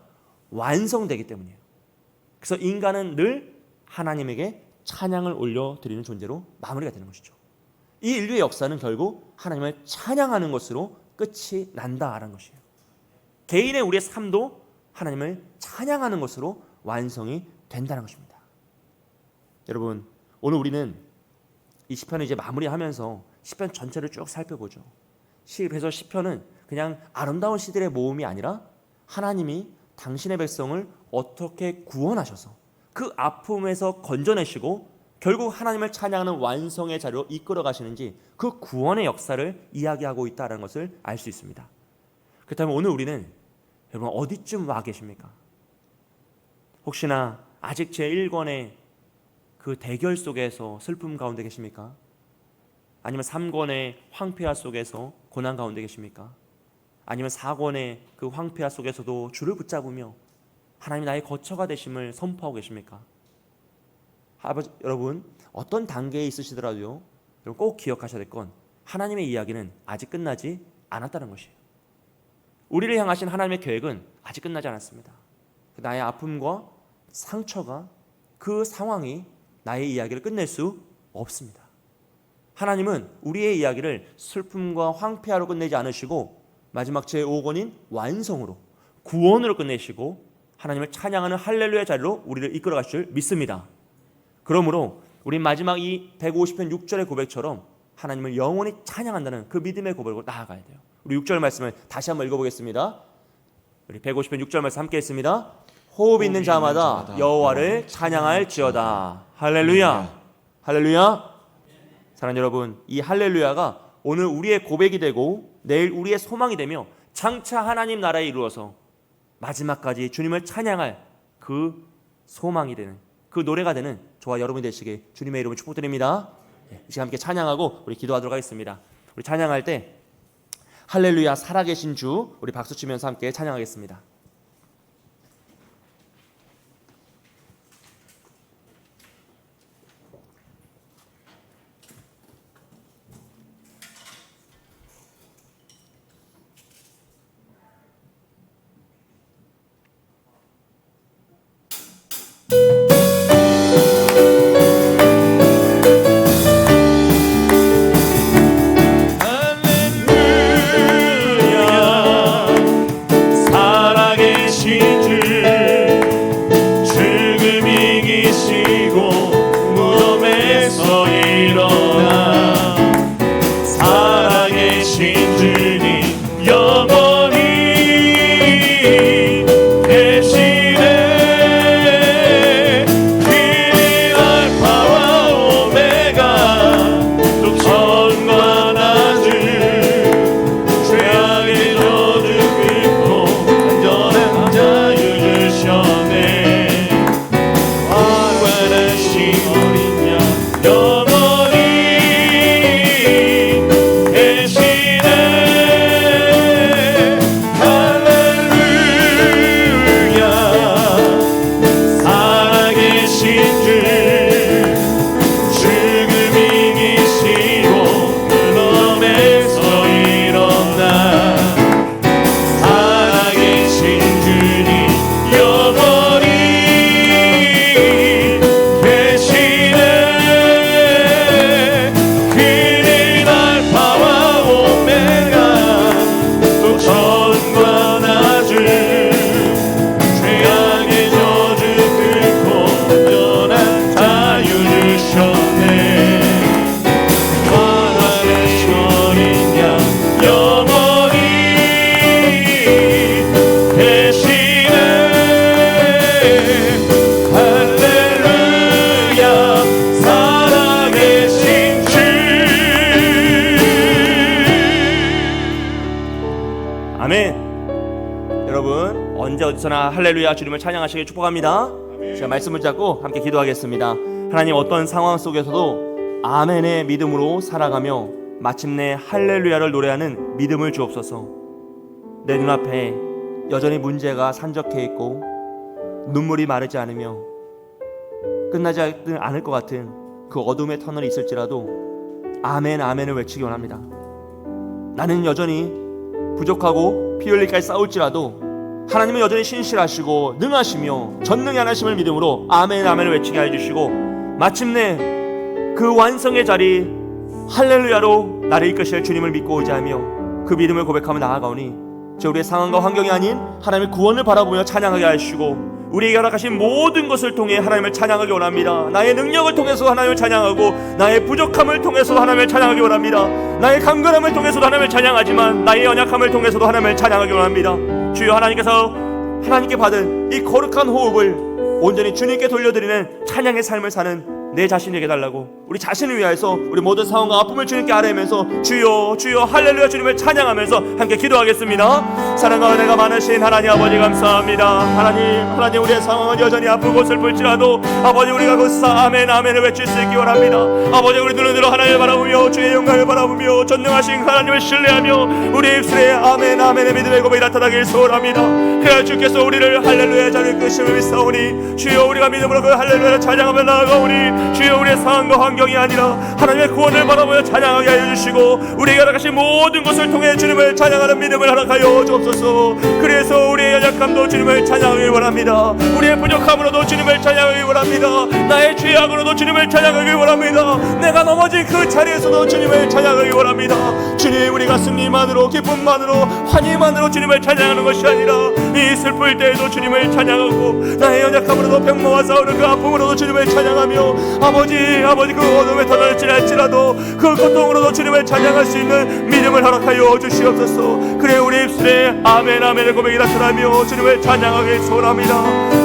완성되기 때문이에요. 그래서 인간은 늘 하나님에게 찬양을 올려드리는 존재로 마무리가 되는 것이죠. 이 인류의 역사는 결국 하나님을 찬양하는 것으로 끝이 난다라는 것이에요. 개인의 우리의 삶도 하나님을 찬양하는 것으로 완성이 된다는 것입니다. 여러분, 오늘 우리는 이 시편을 이제 마무리하면서 시편 전체를 쭉 살펴보죠. 그래서 시편은 그냥 아름다운 시들의 모음이 아니라 하나님이 당신의 백성을 어떻게 구원하셔서 그 아픔에서 건져내시고 결국 하나님을 찬양하는 완성의 자리로 이끌어 가시는지 그 구원의 역사를 이야기하고 있다는 것을 알 수 있습니다. 그렇다면 오늘 우리는 여러분 어디쯤 와 계십니까? 혹시나 아직 제1권의 그 대결 속에서 슬픔 가운데 계십니까? 아니면 3권의 황폐화 속에서 고난 가운데 계십니까? 아니면 4권의 그 황폐화 속에서도 주를 붙잡으며 하나님 나의 거처가 되심을 선포하고 계십니까? 아버지, 여러분 어떤 단계에 있으시더라도요, 여러분 꼭 기억하셔야 될 건 하나님의 이야기는 아직 끝나지 않았다는 것이에요. 우리를 향하신 하나님의 계획은 아직 끝나지 않았습니다. 나의 아픔과 상처가 그 상황이 나의 이야기를 끝낼 수 없습니다. 하나님은 우리의 이야기를 슬픔과 황폐화로 끝내지 않으시고 마지막 제5권인 완성으로 구원으로 끝내시고 하나님을 찬양하는 할렐루야 자리로 우리를 이끌어 가실 줄 믿습니다. 그러므로 우리 마지막 이 150편 6절의 고백처럼 하나님을 영원히 찬양한다는 그 믿음의 고백으로 나아가야 돼요. 우리 6절 말씀을 다시 한번 읽어보겠습니다. 우리 150편 6절 말씀 함께 했습니다. 호흡 있는 자마다 여호와를 찬양할지어다. 할렐루야. 할렐루야. 사랑하는 여러분, 이 할렐루야가 오늘 우리의 고백이 되고 내일 우리의 소망이 되며 장차 하나님 나라에 이루어서 마지막까지 주님을 찬양할 그 소망이 되는, 그 노래가 되는 저와 여러분이 되시길 주님의 이름으로 축복드립니다. 이 시간 함께 찬양하고 우리 기도하도록 하겠습니다. 우리 찬양할 때 할렐루야 살아계신 주, 우리 박수 치면서 함께 찬양하겠습니다. 어디서나 할렐루야 주님을 찬양하시길 축복합니다. 제가 말씀을 잡고 함께 기도하겠습니다. 하나님, 어떤 상황 속에서도 아멘의 믿음으로 살아가며 마침내 할렐루야를 노래하는 믿음을 주옵소서. 내 눈앞에 여전히 문제가 산적해 있고 눈물이 마르지 않으며 끝나지 않을 것 같은 그 어둠의 터널이 있을지라도 아멘 아멘을 외치기 원합니다. 나는 여전히 부족하고 피 흘릴까지 싸울지라도 하나님은 여전히 신실하시고 능하시며 전능히 하나심을 믿음으로 아멘 아멘을 외치게 해주시고 마침내 그 완성의 자리 할렐루야로 나를 이끄실 주님을 믿고 의지하며 그 믿음을 고백하며 나아가오니 저 우리의 상황과 환경이 아닌 하나님의 구원을 바라보며 찬양하게 하시고 우리에게 허락하신 모든 것을 통해 하나님을 찬양하기 원합니다. 나의 능력을 통해서 하나님을 찬양하고 나의 부족함을 통해서도 하나님을 찬양하기 원합니다. 나의 강건함을 통해서도 하나님을 찬양하지만 나의 연약함을 통해서도 하나님을 찬양하기 원합니다. 주여, 하나님께서 하나님께 받은 이 거룩한 호흡을 온전히 주님께 돌려드리는 찬양의 삶을 사는 내 자신에게 달라고 우리 자신을 위하여서 우리 모든 상황과 아픔을 주님께 아뢰면서 주여 주여 할렐루야 주님을 찬양하면서 함께 기도하겠습니다. 사랑과 은혜가 많으신 하나님 아버지 감사합니다. 하나님 우리의 상황은 여전히 아프고 슬플지라도 아버지 우리가 그 아멘 아멘을 외칠 수 있기 원합니다. 아버지 우리 눈을 들어 하나님을 바라보며 주의 영광을 바라보며 전능하신 하나님을 신뢰하며 우리의 입술에 아멘 아멘의 믿음의 고백이 나타나길 소원합니다. 그래야 주께서 우리를 할렐루야 자리에 끄심을 믿사오니 주여 우리가 믿음으로 그 할렐루야를 찬양하며 나아가오니 주여 우리의 상황과 환경 환경이 아니라 하나님의 구원을 바라보며 찬양하게 하여 주시고 우리가 나가신 모든 것을 통해 주님을 찬양하는 믿음을 허락하여 주옵소서. 그래서 우리의 연약함도 주님을 찬양하길 원합니다. 우리의 부족함으로도 주님을 찬양하길 원합니다. 나의 죄악으로도 주님을 찬양하길 원합니다. 내가 넘어진 그 자리에서도 주님을 찬양하길 원합니다. 주님, 우리가 승리만으로 기쁨만으로 환희만으로 주님을 찬양하는 것이 아니라 이 슬플 때에도 주님을 찬양하고 나의 연약함으로도 병마와 싸우는 그 아픔으로도 주님을 찬양하며 아버지 그 어둠에 터널지랄지라도 그 고통으로도 주님을 찬양할 수 있는 믿음을 허락하여 주시옵소서. 그래 우리 입술에 아멘 아멘의 고백이 나타나며 주님을 찬양하길 소원합니다.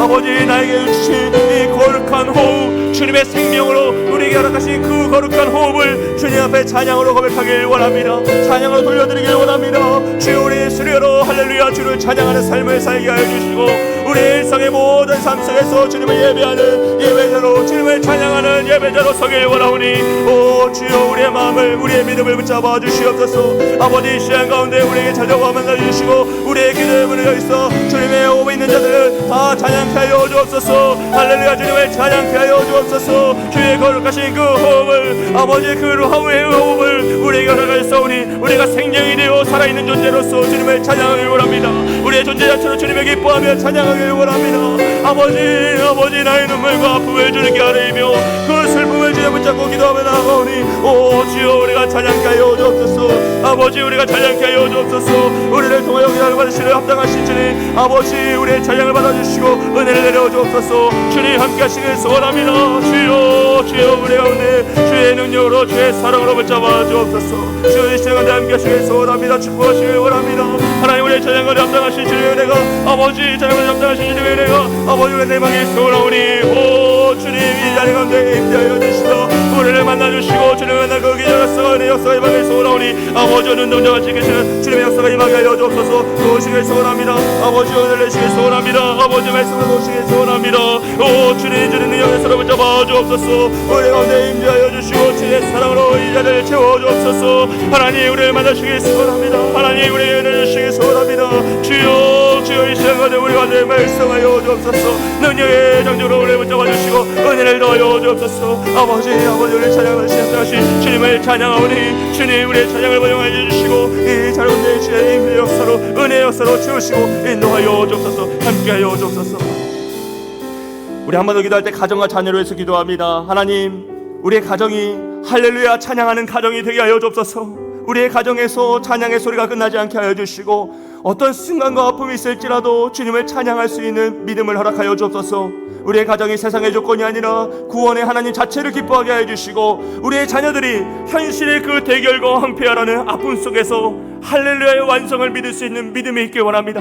아버지, 나에게 주신 이 거룩한 호흡, 주님의 생명으로 우리에게 허락하신 그 거룩한 호흡을 주님 앞에 찬양으로 고백하길 원합니다. 찬양으로 돌려드리길 원합니다. 주여, 우리 수료로 할렐루야 주를 찬양하는 삶을 살게 하여 주시고 우리 일상의 모든 삶 속에서 주님을 예배하는 예배자로, 주님을 찬양하는 예배자로 서길 원하오니 오 주여, 우리의 마음을, 우리의 믿음을 붙잡아 주시옵소서. 아버지, 이 시간 가운데 우리에게 찾아와 만나주시고 우리의 기도의 문을 여기서 주님의 오고 있는 자들을 다 찬양케 하여 주옵소서. 할렐루야 주님을 찬양케 하여 주옵소서. 주의 거룩하신 그 호흡을, 아버지 그 루하우의 호흡을 우리에게 허락하였사오니 우리가 생명이 되어 살아있는 존재로서 주님을 찬양하길 원합니다. 우리의 존재 자체로 주님을 기뻐하며 찬양하길 원합니다. 아버지 나의 눈물과 아픔을 주님께 아뢰며 그 슬픔을 주님 붙잡고 기도하며 나아가오니 오 주여, 우리가 찬양케 하여 주옵소서. 아버지, 우리가 찬양케 하여 주옵소서. 우리를 통하여 기도를 받으시는 합당하신 주님, 아버지 우리의 찬양을 받아주시고 은혜를 내려 주옵소서. 주님 함께 하시길 소원합니다. 주여 우리 가운데 주의 능력으로 주의 사랑으로 붙잡아 주옵소서. 주의 시간에 함께 하시길 소원합니다. 축복하시길 원합니다. 하나님, 우리의 찬양을 합당하신 주님의 은혜가, 아버지 찬양을 합당하신 주님의 은혜가 아버지 우리의 내방에 소원하오니 오 주님, 이 자리 가운데 임재하여 주시다. 우리를 만나주시고 주님의 만나 그 기적 역사가, 은혜 역사가 임하게 소원하오니 아버지 눈동자가 지키시는 주님의 역사가 임하게 하여 주옵소서. 도우시길 소원합니다. 아버지 은혜를 내시길 소원합니다. 아버지 말씀을 도우시길 소원합니다. 오 주님 능력의 사랑을 붙잡아 주옵소서. 우리 가운데 임재하여 주시고 주의 사랑으로 이 자리를 채워 주옵소서. 하나님, 우리를 만나시길 소원합니다. 하나님, 우리의 은혜를 주시길 소원합니다. 주여 이 시간 가운데 우리 가운데 말씀하여 주옵소서. 능력의 장조로 우리를 붙잡아 주시고 은혜를 더하여 주옵소서. 아버지 우리를 찬양하신 주님을 찬양하오니 주님, 우리의 찬양을 번영하여 주시고 이 자리 가운데 주의 임의 역사로, 은혜의 역사로 채우시고 인도하여 주옵소서. 함께하여 주옵소서. 우리 한 번 더 기도할 때 가정과 자녀를 위해서 기도합니다. 하나님, 우리의 가정이 할렐루야 찬양하는 가정이 되게 하여 주옵소서. 우리의 가정에서 찬양의 소리가 끝나지 않게 하여 주시고 어떤 순간과 아픔이 있을지라도 주님을 찬양할 수 있는 믿음을 허락하여 주옵소서. 우리의 가정이 세상의 조건이 아니라 구원의 하나님 자체를 기뻐하게 하여 주시고 우리의 자녀들이 현실의 그 대결과 황폐하라는 아픔 속에서 할렐루야의 완성을 믿을 수 있는 믿음이 있길 원합니다.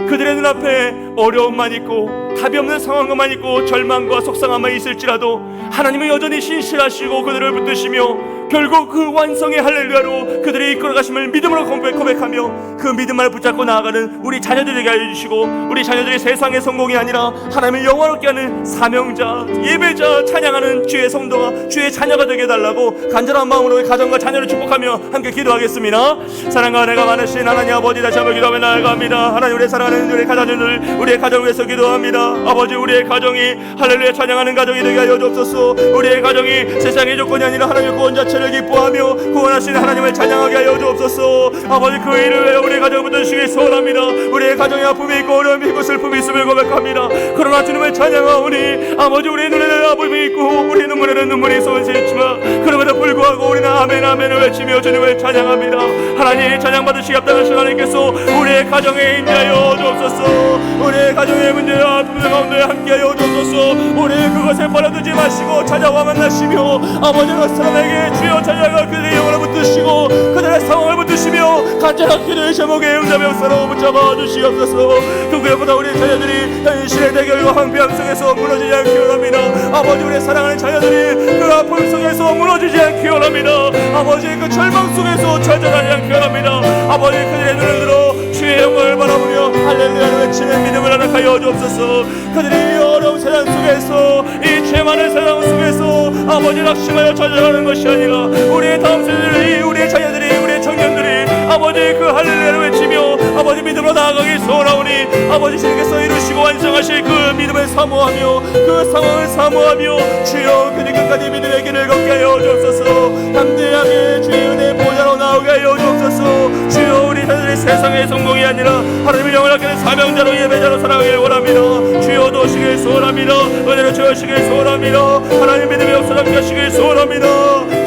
그들의 눈앞에 어려움만 있고 답이 없는 상황만 있고 절망과 속상함만 있을지라도 하나님은 여전히 신실하시고 그들을 붙드시며 결국 그 완성의 할렐루야로 그들의 이끌어가심을 믿음으로 고백하며 그 믿음만을 붙잡고 나아가는 우리 자녀들에게 알려주시고 우리 자녀들이 세상의 성공이 아니라 하나님을 영화롭게 하는 사명자, 예배자, 찬양하는 주의 성도가, 주의 자녀가 되게 해달라고 간절한 마음으로 가정과 자녀를 축복하며 함께 기도하겠습니다. 사랑과 은혜가 많으신 하나님 아버지, 다시 한번 기도하며 나아갑니다. 하나님, 우리의 사랑하는 우리의 가정들, 우리의 가정을 위해서 기도합니다. 아버지, 우리의 가정이 할렐루야 찬양하는 가정이 되게 하여 주옵소서. 우리의 가정이 세상의 조건이 아니라 하나님의 구원 자체를 기뻐하며 구원하시는 하나님을 찬양하게 하여 주옵소서. 아버지, 그 일을 위해 우리의 가정을 붙드시기 소원합니다. 우리의 가정에 아픔이 있고 어려움이 있고 슬픔이 있음을 고백합니다. 그러나 주님을 찬양하오니 아버지, 우리의 눈에는 아픔이 있고 우리의 눈물에는 눈물이 쏟아지지만 그럼에도 불구하고 우리는 아멘 아멘을 외치며 주님을 찬양합니다. 하나님, 찬양받으시기 합당하신 하나님께서 우리의 가정에 임재하여 주옵소서. 우리의 가정의 문제와 아픔들 가운데 함께하여 주옵소서. 우리 그것에 버려두지 마시고 찾아와 만나시며 아버지, 그 사람에게 주여 찬양과 그들의 영혼을 붙드시고 그들의 상황을 붙드시며 간절한 기도의 제목에 응답의 역사로 붙잡아 주시옵소서. 누구보다 우리 자녀들이 현실의 대결과 황폐함 속에서 무너지지 않기 원합니다. 아버지, 우리의 사랑하는 자녀들이 그 아픔 속에서 무너지지 않기 원합니다. 아버지, 그 절망 속에서 좌절하지 않기 원합니다. 아버지, 그들의 눈을 들어 주의 영광을 바라보며 할렐루야를 외치는 믿음을 허락하여 주옵소서. 그들이 어려운 세상 속에서, 이 죄 많은 세상 속에서 아버지 낙심하여 좌절하는 것이 아니라 우리의 다음 세대들이, 우리의 자녀들이, 우리의 청년들이 아버지 그 할렐루야를 외치며 아버지 믿음으로 나아가기 소원하오니 아버지, 주님께서 이루시고 완성하실 그 믿음을 사모하며 그 상황을 사모하며 주여 그들 끝까지 믿음의 길을 걷게 하여 주옵소서. 담대하게 주의 은혜 보좌로 나오게 하여 주옵소서. 주여 우리 자들이 세상의 성공이 아니라 하나님의 영을 얻게 된 사명자로 예배자로 살아가길 원합니다. 주여 도우시길 소원합니다. 은혜로 주시길 소원합니다. 하나님 믿음의 역사를 하시길 소원합니다.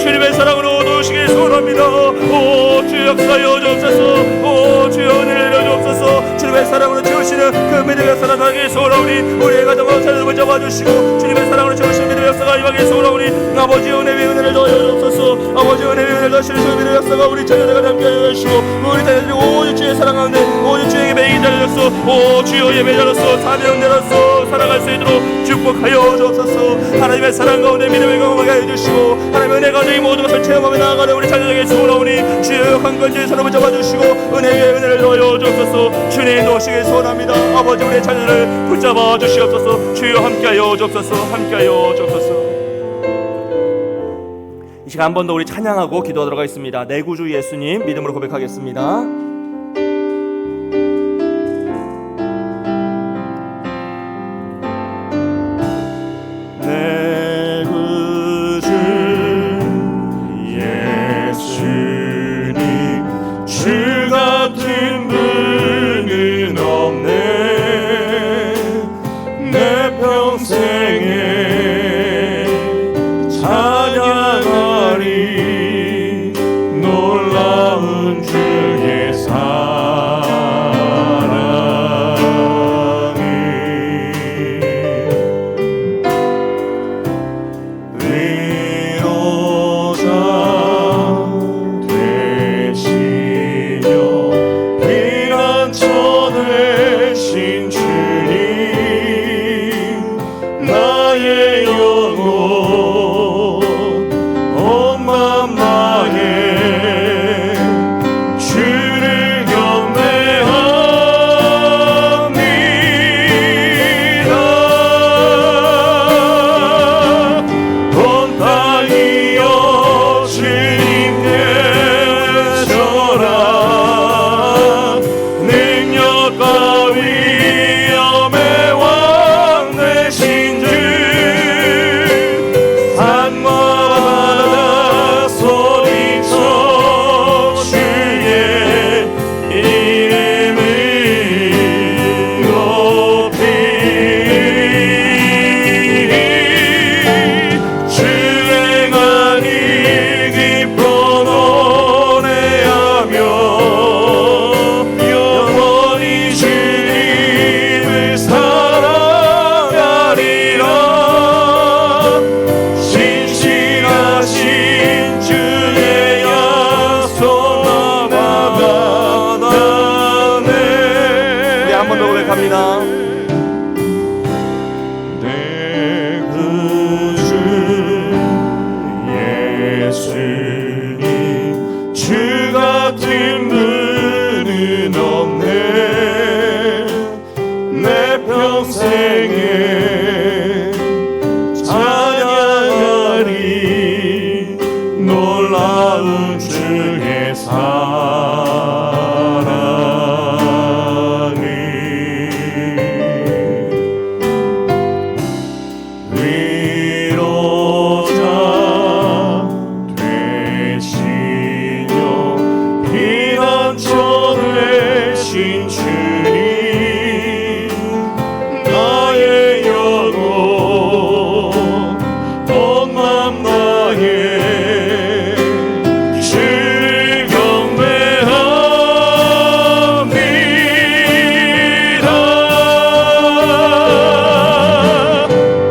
주님의 사랑으로 도우시길 소원합니다. 오 주여 역사하여 주옵소서. 오 주여 은혜를 내려주옵소서. 주님의 사랑으로 채우시는 그 믿음의 역사가 나가길 소원하오니 우리의 가정과 자녀를 잡아주시고 주님의 사랑으로 채우시는 믿음의 역사가 임하길 소원하오니 아버지 은혜의 은혜를 더하여 주옵소서. 아버지 은혜의 은혜를 더하시는 그 믿음의 역사가 우리 자녀들과 함께하여 주시고 우리 자녀들이 오직 주의 사랑 가운데 오직 주에게 매기자로서 오 주여 예배자로서 사명자로서 살아갈 수 있도록 축복하여 주옵소서. 하나님의 사랑 가운데 믿음을 경험하게 해주시고 하나님의 은혜 가운데 이 모든 것을 체험하며 나아가는 우리 자녀에게 소원하오니 주여 강건지의 손을 잡아주시고 은혜 위에 은혜를 더하여 주옵소서. 주님 도우시길 소원합니다. 아버지 우리의 자녀를 붙잡아 주시옵소서. 주여 함께하여 주옵소서. 함께하여 주옵소서. 이 시간 한 번 더 우리 찬양하고 기도하도록 하겠습니다. 내 구주 예수님 믿음으로 고백하겠습니다. 내 구주 예수님 주 같은 분은 없네. 내 평생에 찬양하리 놀라운 주의 사랑이 위로자 되시며 피난처 되신 주님 나의 영혼 온 맘 다해 주를 경배합니다. 온 땅이여 주님께 외쳐라. 능력과 위엄의 왕 되신 주 산과 바다 소리쳐 주의 이름을 높이 주행하니 기뻐 노래하며 영원히 주님을 사랑하리라. 신실하신 주의 약속 나받아네. 우리 한 번 더 고백합니다. 내 구주 예수님 주 같은 분은 없네. 내 평생에 찬양하리 놀라운 주의 사랑이 위로자 되시며 피난처 되신 주님 나의 영혼 온 맘 다해 주를 경배합니다.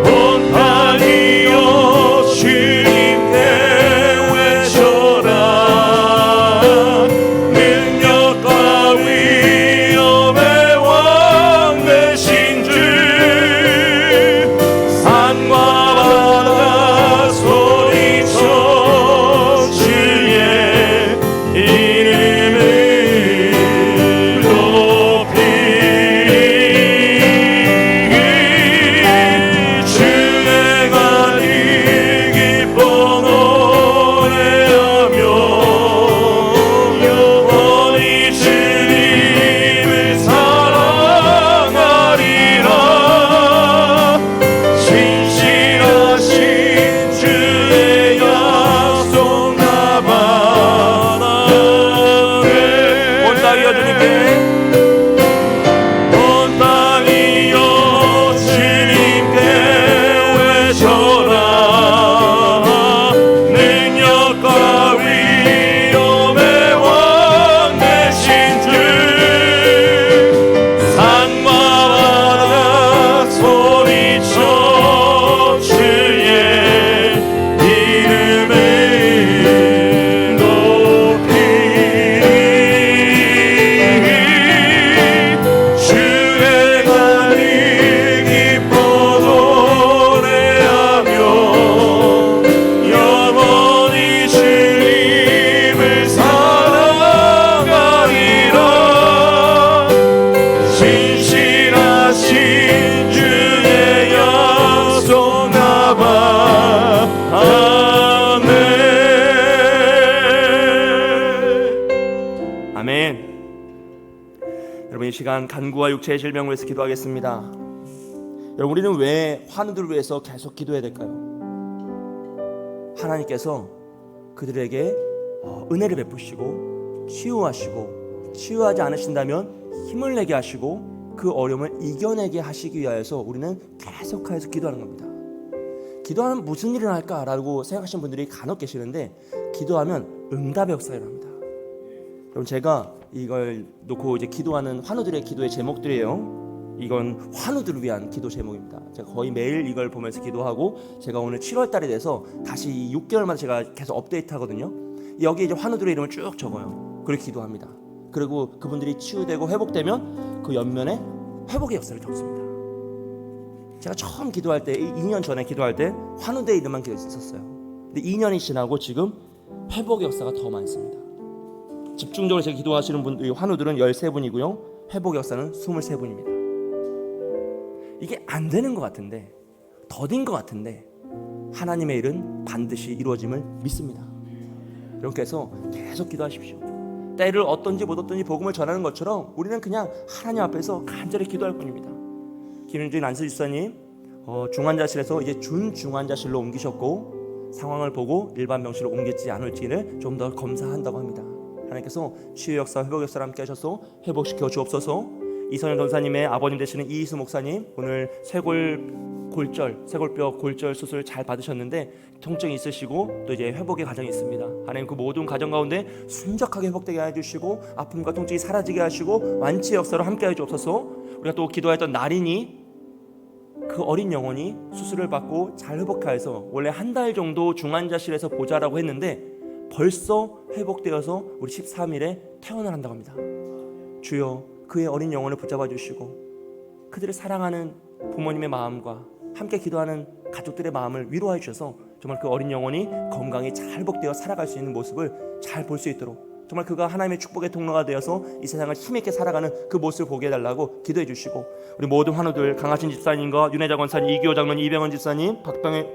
온 땅이여 주님께 외쳐라. 능력과 위엄의 신실하신 주의 약속 나와 아멘. 아멘. 여러분, 이 시간 간구와 육체의 질병을 위해서 기도하겠습니다. 여러분, 우리는 왜 환우들을 위해서 계속 기도해야 될까요? 하나님께서 그들에게 은혜를 베푸시고 치유하시고, 치유하지 않으신다면 힘을 내게 하시고 그 어려움을 이겨내게 하시기 위하여서 우리는 계속해서 기도하는 겁니다. 기도하면 무슨 일이 날까라고 생각하시는 분들이 간혹 계시는데, 기도하면 응답의 역사가 일어납니다. 여러분, 제가 이걸 놓고 이제 기도하는 환우들의 기도의 제목들이에요. 이건 환우들을 위한 기도 제목입니다. 제가 거의 매일 이걸 보면서 기도하고, 제가 오늘 7월 달이 돼서 다시 6개월마다 제가 계속 업데이트 하거든요. 여기 이제 환우들의 이름을 쭉 적어요. 그리고 기도합니다. 그리고 그분들이 치유되고 회복되면 그 옆면에 회복의 역사를 적습니다. 제가 처음 기도할 때, 2년 전에 기도할 때 환우들의 이름만 기도했었어요. 근데 2년이 지나고 지금 회복의 역사가 더 많습니다. 집중적으로 제가 기도하시는 분들, 환우들은 13분이고요 회복의 역사는 23분입니다. 이게 안 되는 것 같은데, 더딘 것 같은데, 하나님의 일은 반드시 이루어짐을 믿습니다. 여러분께서 계속 기도하십시오. 때를 어떤지 못 어떤지 복음을 전하는 것처럼 우리는 그냥 하나님 앞에서 간절히 기도할 뿐입니다. 김윤진 안수 집사님 중환자실에서 이제 준중환자실로 옮기셨고, 상황을 보고 일반 병실로 옮길지 안 올지를 좀 더 검사한다고 합니다. 하나님께서 치유 역사, 회복 역사를 함께 하셔서 회복시켜 주옵소서. 이선현 전사님의 아버님 되시는 이희수 목사님, 오늘 쇄골뼈 골절 수술 잘 받으셨는데 통증이 있으시고 또 이제 회복의 과정이 있습니다. 하나님 그 모든 과정 가운데 순적하게 회복되게 해주시고, 아픔과 통증이 사라지게 하시고 완치의 역사로 함께 해주옵소서. 우리가 또 기도했던 나린이, 그 어린 영혼이 수술을 받고 잘 회복하여서 원래 한 달 정도 중환자실에서 보자라고 했는데 벌써 회복되어서 우리 13일에 퇴원을 한다고 합니다. 주여, 그의 어린 영혼을 붙잡아 주시고 그들을 사랑하는 부모님의 마음과 함께 기도하는 가족들의 마음을 위로해 주셔서 정말 그 어린 영혼이 건강히 잘 회복되어 살아갈 수 있는 모습을 잘 볼 수 있도록, 정말 그가 하나님의 축복의 통로가 되어서 이 세상을 힘있게 살아가는 그 모습을 보게 해달라고 기도해 주시고, 우리 모든 환우들, 강하신 집사님과 윤혜자 권사님, 이기호 장로님, 이병헌 집사님,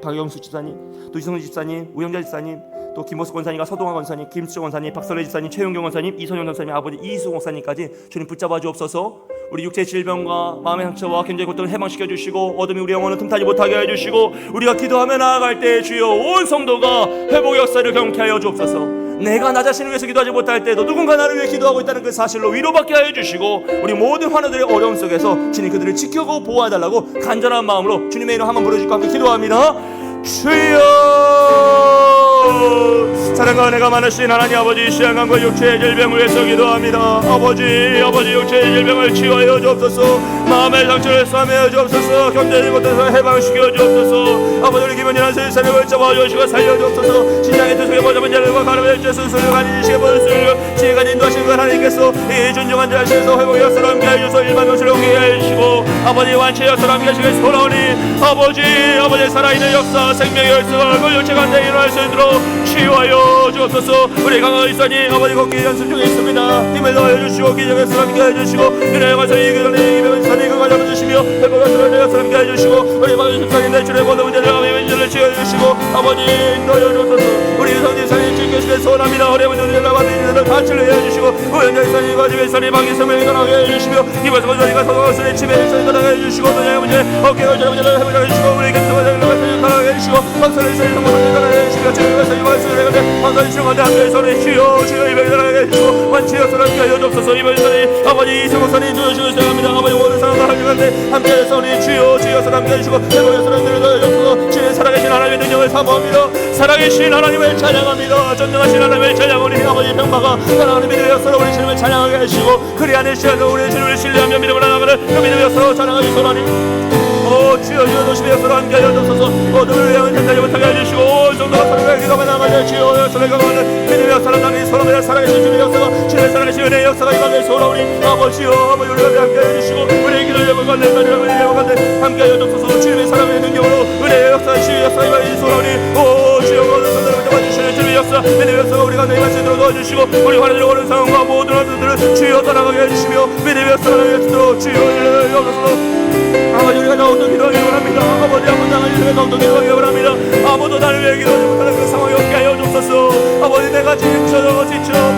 박영수 집사님, 또 이성훈 집사님, 우영자 집사님, 또 김모수 권사님과 서동환 권사님, 김수정 권사님, 박설래 집사님, 최용경 권사님, 이선영 권사님 아버지 이희수 목사님까지 주님 붙잡아 주옵소서. 우리 육체 질병과 마음의 상처와 굉장히 고통을 해방시켜 주시고, 어둠이 우리 영혼을 틈타지 못하게 해주시고, 우리가 기도하며 나아갈 때 주여 온 성도가 회복의 역사를 경험케 하여 주옵소서. 내가 나 자신을 위해서 기도하지 못할 때도 누군가 나를 위해 기도하고 있다는 그 사실로 위로받게 하여 주시고, 우리 모든 환우들의 어려움 속에서 주님 그들을 지키고 보호해달라고 간절한 마음으로 주님의 이름 한번 부르짖고 함께 기도합니다. 주여, 사랑과 은혜가 많으신 하나님 아버지, 시한강과 육체의 질병을 위해서 기도합니다. 아버지 육체의 질병을 치유하여 주옵소서. 마음의 상처를 싸매어 주옵소서. 경제적인 것에서 해방시켜 주옵소서. 아버지, 우리 김은이라는 세상을 잡아주시고 살려 주옵소서. 신장의 뜻속에 모자만 자들과 가름의 죄 수술을 가지시게 보여주시고, 지혜가 인도하신 것 하나님께서 이 준중한 자실에서 회복의 역사를 함께 해주셔서 일반 병실을 오게 해주시고, 아버지 완치의 역사를 함께 하시길 소원하오니, 아버지 살아있는 역사, 생명의 역사가 그 육체 가운데 일어날 수 있도록 치유하여 주옵소서. 우리 강한 일사님 아버지 걷기 연습 중에 있습니다. 힘을 더하여 주시고 기적의 역사를 함께 해주시고, 은혜의 관사 이기전에 이병헌 사님 그 가정을 주시며 회복의 역사를 함께 해주시고, 우리 박은 집사님 내 주의 모든 문제를 문제를 치유해주시고, 아버지 인도하여 주옵소서. 우리 성진 사님 지키시길 소원합니다. 어려운 문제를 받는 일들을 다 치료해 주시고, 우연자 사님과 집의 사님 방기성을 일어나게 해주시며, 이번에 권사님과 서동원사님 집에 일선을 일어나게 해주시고, 너의 문제 어깨 걸쳐 문제를 해보게 해주시고, 우리 곁에서 일어나게 해주시고, 박사를 사님 성공을 일어나게 해주시고, 주님과 사님 말씀을 해가지고 박사님 시청한데 함께 서로 주여 이번에 일어나게 해주시고, 완치의 역사를 함께 하여 주옵소서. 이번에 사님 아버지 이승목사님 주여주시고 생각합니다. 아버지 모든 사람과 함께한데 함께 해서 우리 주여 역사를 함께 해주시고, 회복의 역사를 함께 해주시고, 주의 살아계신 하나님의 능력을 사모합니다. 살아계신 하나님을 찬양합니다. 전능하신 하나님을 찬양하니, 아버지 병마가 사랑하는 믿음의 역사로 우리 주님을 찬양하게 해주시고, 그리 안에 시간도 우리 주님을 신뢰하며 믿음을 나아가는 그 믿음의 역사로 찬양하기 소원하니, 주여 도심의 역사로 함께 하여 주옵소서. 어둠을 향한 현장에 못하게 해주시고, 온 성도가 서로가 기도하며 나아가자. 주여 역사를 경험하는 믿음의 역사를 나누니, 서로가 살아계신 주님의 역사가, 주님의 살아계신 은혜의 역사가 임하게 소원하오니, 아버지여 우리가 함께 해주시고, 우리의 기도를 예고간대 우리의 예고간대 함께 하여 주옵소서. 주님의 사랑의 능력으로 은혜의 역사, 주의 역사가 임하게 소원하오니, 주여 모든 성도를 도와주시는 주님의 역사, 믿음의 역사가 우리 가운데 임하시도록 도와주시고, 우리 환우들 오는 상황과 모든 환우들을 주여 떠나가게 해주시며, 믿음의 역사를 위해서도 주여 은혜를 주옵소서. 아버지 우리가 더욱더 기도하기 원합니다. 아버지 아버지 우리가 더욱더 기도하기 원합니다. 아무도 나를 위해 기도하지 못하는 그 상황이 없게 하여 주옵소서. 아버지 내가 지쳐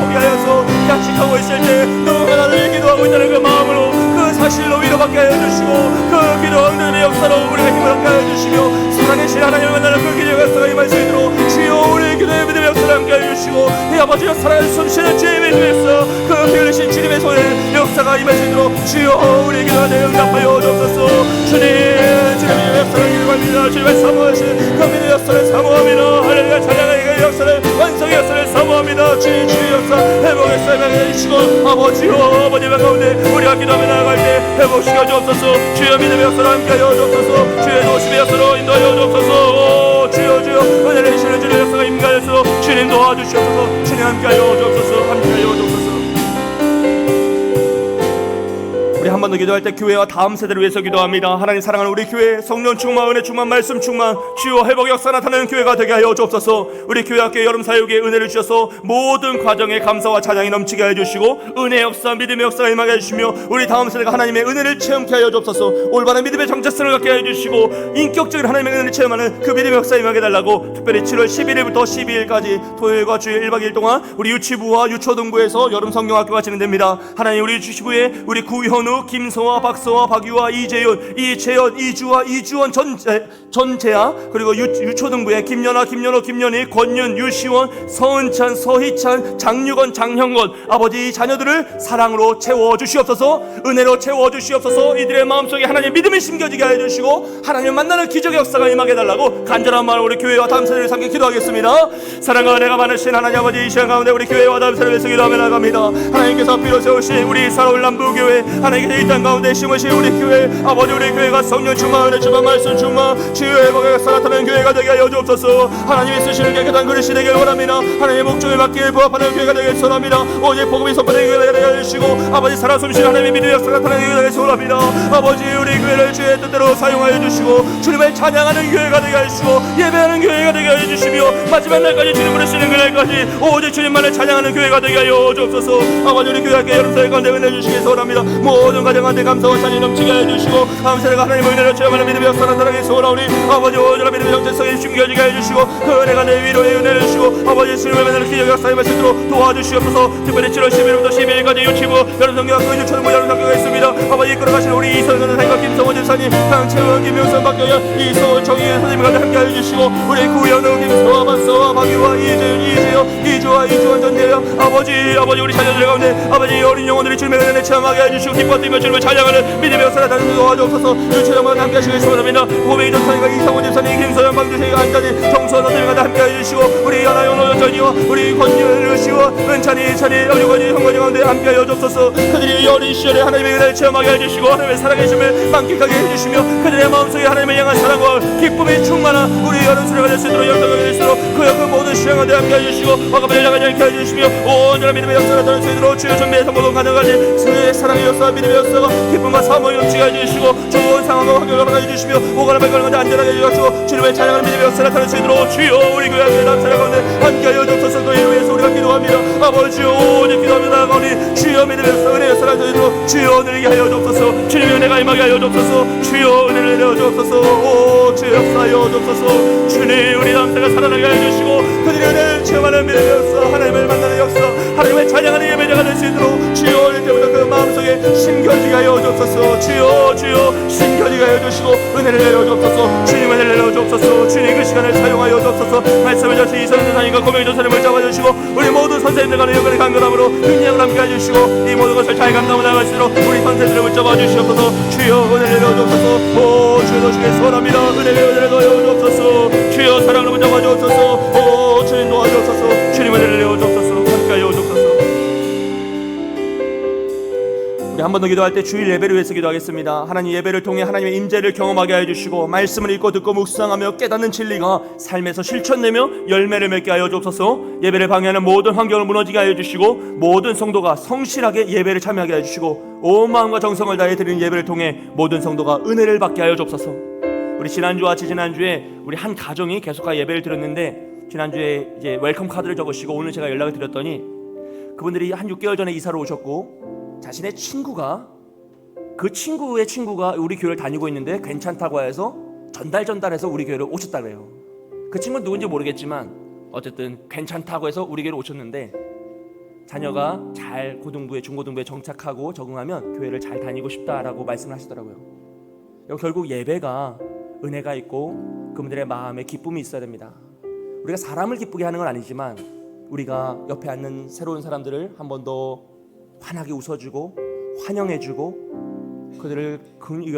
포기하여서 약식하고 있을 때 누군가 나를 위해 기도하고 있다는 그 마음으로 그 사실로 위로받게 하여 주시고 그 기도 응답의 역사로 우리가 힘을 얻게 하여 주시며 살아계신 하나님을 만나는 그 기도의 역사가 임할 수 있도록 주여 우리의 기도의 믿음의 역사를 함께 하여 주시고 이 아버지가 살아계신 숨쉬는 주의 믿음의 역사 그 피 흘리신 주님의 손에 역사가 임할 수 있도록 주여 우리의 기도에 대해 응답하여 주옵소서. 주님의 역사를 기도합니다. 주님의 사모하신 그 믿음의 역사를 사모합니다. 하나님과 찬양의 역사를 완성의 역사를 사모합니다. 주의 역사 회복의 삶을 해주시고 아버지의 가운데 우리가 기도하며 나아갈 때 회복시켜 주옵소서. 주여 믿음의 역사를 함께하여 주옵소서. 주의 도심의 역사로 인도하여 주옵소서. 주여 은혜를 주시는 주의 역사가 임하여서 주님 도와주시옵소서. 주님 함께하여 주옵소서. 함께하여 주옵소서. 우리 한 번 더 기도할 때 교회와 다음 세대를 위해서 기도합니다. 하나님 사랑하는 우리 교회 성령 충만 은혜 충만 말씀 충만 주여 회복의 역사 나타나는 교회가 되게 하여 주옵소서. 우리 교회 학교 여름 사역에 은혜를 주셔서 모든 과정에 감사와 찬양이 넘치게 하여 주시고 은혜의 역사 믿음의 역사가 임하게 해주시며 우리 다음 세대가 하나님의 은혜를 체험케 하여 주옵소서. 올바른 믿음의 정체성을 갖게 하여 주시고 인격적인 하나님의 은혜를 체험하는 그 믿음의 역사 임하게 해달라고 특별히 7월 11일부터 12일까지 토요일과 주일 1박 2일 동안 우리 유치부와 유초등부에서 여름 성경학교가 진행됩니다. 하나님 우리 유치부에 우리 구현우 김서와 박서와 박유와 이재윤 이재현 이주와 이주원 전재아 그리고 유초등부에 김연아 김연호 김연희 권윤 유시원 서은찬 서희찬 장유건 장형건 아버지 이 자녀들을 사랑으로 채워주시옵소서. 은혜로 채워주시옵소서. 이들의 마음속에 하나님의 믿음이 심겨지게 해주시고 하나님을 만나는 기적의 역사가 임하게 해달라고 간절한 마음으로 우리 교회와 다음 세대를 상기 기도하겠습니다. 사랑과 은혜가 많으신 하나님 아버지 이 시간 가운데 우리 교회와 다음 세대를 위해서 기도하며 나갑니다. 하나님께서 비로 세우신 우리 살아올 남부교회 하나님께서 이 땅 가운데 심으신 우리 교회 아버지 우리 교회가 성령 충만 은혜 충만 말씀 충만 주의 회복의 역사 나타나는 교회가 되게 하여 주옵소서. 하나님이 쓰시는 깨끗한 그릇이 되길 원합니다. 하나님의 목적에 맞게 부합하는 교회가 되길 원합니다. 오직 복음이 선포되는 교회가 되게 해주시고 아버지 살아 숨쉬는 하나님의 믿음의 역사 나타나는 교회가 되길 원합니다. 아버지 우리 교회를 주의 뜻대로 사용하여 주시고 주님을 찬양하는 교회가 되게 해주시고 예배하는 교회가 되게 해주시며 마지막 날까지 주님 부르시는 그날까지 오직 주님만을 찬양하는 교회가 되게 하여 주옵소서. 아버지 우리 교회 학교 여름 사역 가운데 은혜 주시기 원합니다. 모든 가정한테 감사와 찬양이 넘치게 해주시고 다음 세대가 하나님의 은혜를 체험하는 믿음의 역사 나타나기 소원하오니 아버지 오늘의 믿음의 정체성이 숨겨지게 해주시고 그 은혜가 내 위로의 은혜를 주시고 아버지 주님의 은혜를 기적의 역사에 말씀 있도록 도와주시옵소서. 특별히 7월 11일부터 12일까지 유치부 여름 성경학교 유초등부 여름 성경가 있습니다. 아버지 이끌어가신 우리 이성현 선생님과 김성원 집사님 강채원 김효선 박경현 이소원 정희현 선생님과 함께 해주시고 우리 구현우 김서와 박서와 박유와 이재윤 이재여 이주와 이주원 전재여 아버지 우리 자녀들 가운데 아버지 어린 영혼들이 주님의 은혜를 체험하게 해주시고 기뻐 뛰며 주님을 찬양하는 믿음의 역사를 다루는 도와주옵소서. 유치장만 함께 하시길 소원합니다. 고백이 전사님과 이성원 집사님 김서연 방주생과 안까지 정수원 선생님과 함께 해주시고 우리 연하연 오전이와 우리 권유루 씨와 은찬이 찬이 어류건이 형건이 가운데 함께 해주옵소서. 그들이 어린 시절에 하나님의 은혜를 체험하게 해주시고 하나님의 살아계심을 만끽하게 해주시며 그들의 마음속에 하나님을 향한 사랑과 기쁨이 충만한 우리 여름 수련가 될 수 있도록 열정을 될수록 그 모든 시간을 함께 해주시고 와가며 연락하지 않게 해주시며 온전한 믿음의 역사를 나타낼 수 있도록 주의 준비해서 모든 가능하지 주의 사랑의 역사 믿음의 역사가 기쁨과 사모의 넘치게 해주시고 좋은 상황과 환경을 허락해주시며 오가는 발걸음 가운데 안전하게 해주시고 주님의 찬양하는 믿음의 역사를 나타낼 수 있도록 주여 우리 교회 함께 남사랑 가운데 함께하여 주옵소서. 그에 위해서 우리가 기도합니다. 아버지 오직 기도하며 나아가오니 주여 믿음의 역사 은혜의 역사를 나타내도록 주여 은혜를 하여 주옵소서. 주님의 은혜가 임하게 하여 주옵소서. 주여 은혜를 내려 주옵소서. 오 주의 역사하여 주옵소서. 주님 우리 남사가 살아나게 해주시고 그들의 은혜를 체험하는 믿음의 역사 하나님을 만나는 역사 하나님을 찬양하는 예배자가 될 수 있도록 주여 어릴 때부터 그 마음속에 심겨지게 하여 주옵소서. 주여 심겨지게 하여 주시고 은혜를 내려 주옵소서. 주님 은혜를 내려 주옵소서. 주님 그 시간을 사용하여 주옵소서. 말씀을 전치 이선 선생님과 고명희 전사님을 잡아주시고 우리 모든 선생님들 간의 영광의 강건함으로 능력을 함께 해주시고 이 모든 것을 잘 감당하며 나갈 수 있도록 우리 선생님들을 붙잡아 주시옵소서. 주여 은혜를 내려 주옵소서. 오 주여 도시게 소원합니다. 은혜를 넣어 주옵소서. 주여 사랑으로 붙잡아 주옵소서. 오 주님 도와주옵소서. 주님 은혜를 내려 주옵소서. 함께하여 주옵소서. 우리 한 번 더 기도할 때 주일 예배를 위해서 기도하겠습니다. 하나님 예배를 통해 하나님의 임재를 경험하게 해주시고 말씀을 읽고 듣고 묵상하며 깨닫는 진리가 삶에서 실천되며 열매를 맺게 하여 주옵소서. 예배를 방해하는 모든 환경을 무너지게 하여 주시고 모든 성도가 성실하게 예배를 참여하게 해주시고 온 마음과 정성을 다해 드리는 예배를 통해 모든 성도가 은혜를 받게 하여 주옵소서. 우리 지난주와 지지난주에 우리 한 가정이 계속하여 예배를 드렸는데 지난주에 이제 웰컴 카드를 적으시고 오늘 제가 연락을 드렸더니 그분들이 한 6개월 전에 이사를 오셨고 자신의 친구가 그 친구의 친구가 우리 교회를 다니고 있는데 괜찮다고 해서 전달해서 우리 교회를 오셨다 그래요. 그 친구는 누군지 모르겠지만 어쨌든 괜찮다고 해서 우리 교회를 오셨는데, 자녀가 잘 고등부에 중고등부에 정착하고 적응하면 교회를 잘 다니고 싶다라고 말씀을 하시더라고요. 결국 예배가 은혜가 있고 그분들의 마음에 기쁨이 있어야 됩니다. 우리가 사람을 기쁘게 하는 건 아니지만 우리가 옆에 앉는 새로운 사람들을 한 번 더 환하게 웃어주고 환영해주고 그들을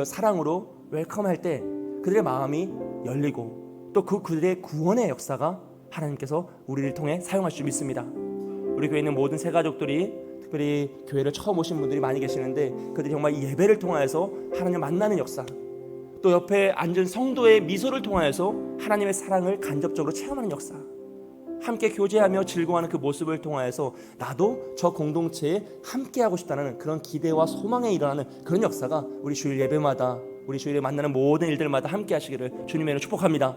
사랑으로 웰컴할 때 그들의 마음이 열리고 또 그들의 구원의 역사가 하나님께서 우리를 통해 사용하실 줄 믿습니다. 우리 교회에 있는 모든 새가족들이, 특별히 교회를 처음 오신 분들이 많이 계시는데, 그들이 정말 이 예배를 통하여서 하나님을 만나는 역사, 또 옆에 앉은 성도의 미소를 통하여서 하나님의 사랑을 간접적으로 체험하는 역사, 함께 교제하며 즐거워하는 그 모습을 통하여서 나도 저 공동체에 함께하고 싶다는 그런 기대와 소망에 일어나는 그런 역사가 우리 주일 예배마다, 우리 주일에 만나는 모든 일들마다 함께 하시기를 주님의 이름으로 축복합니다.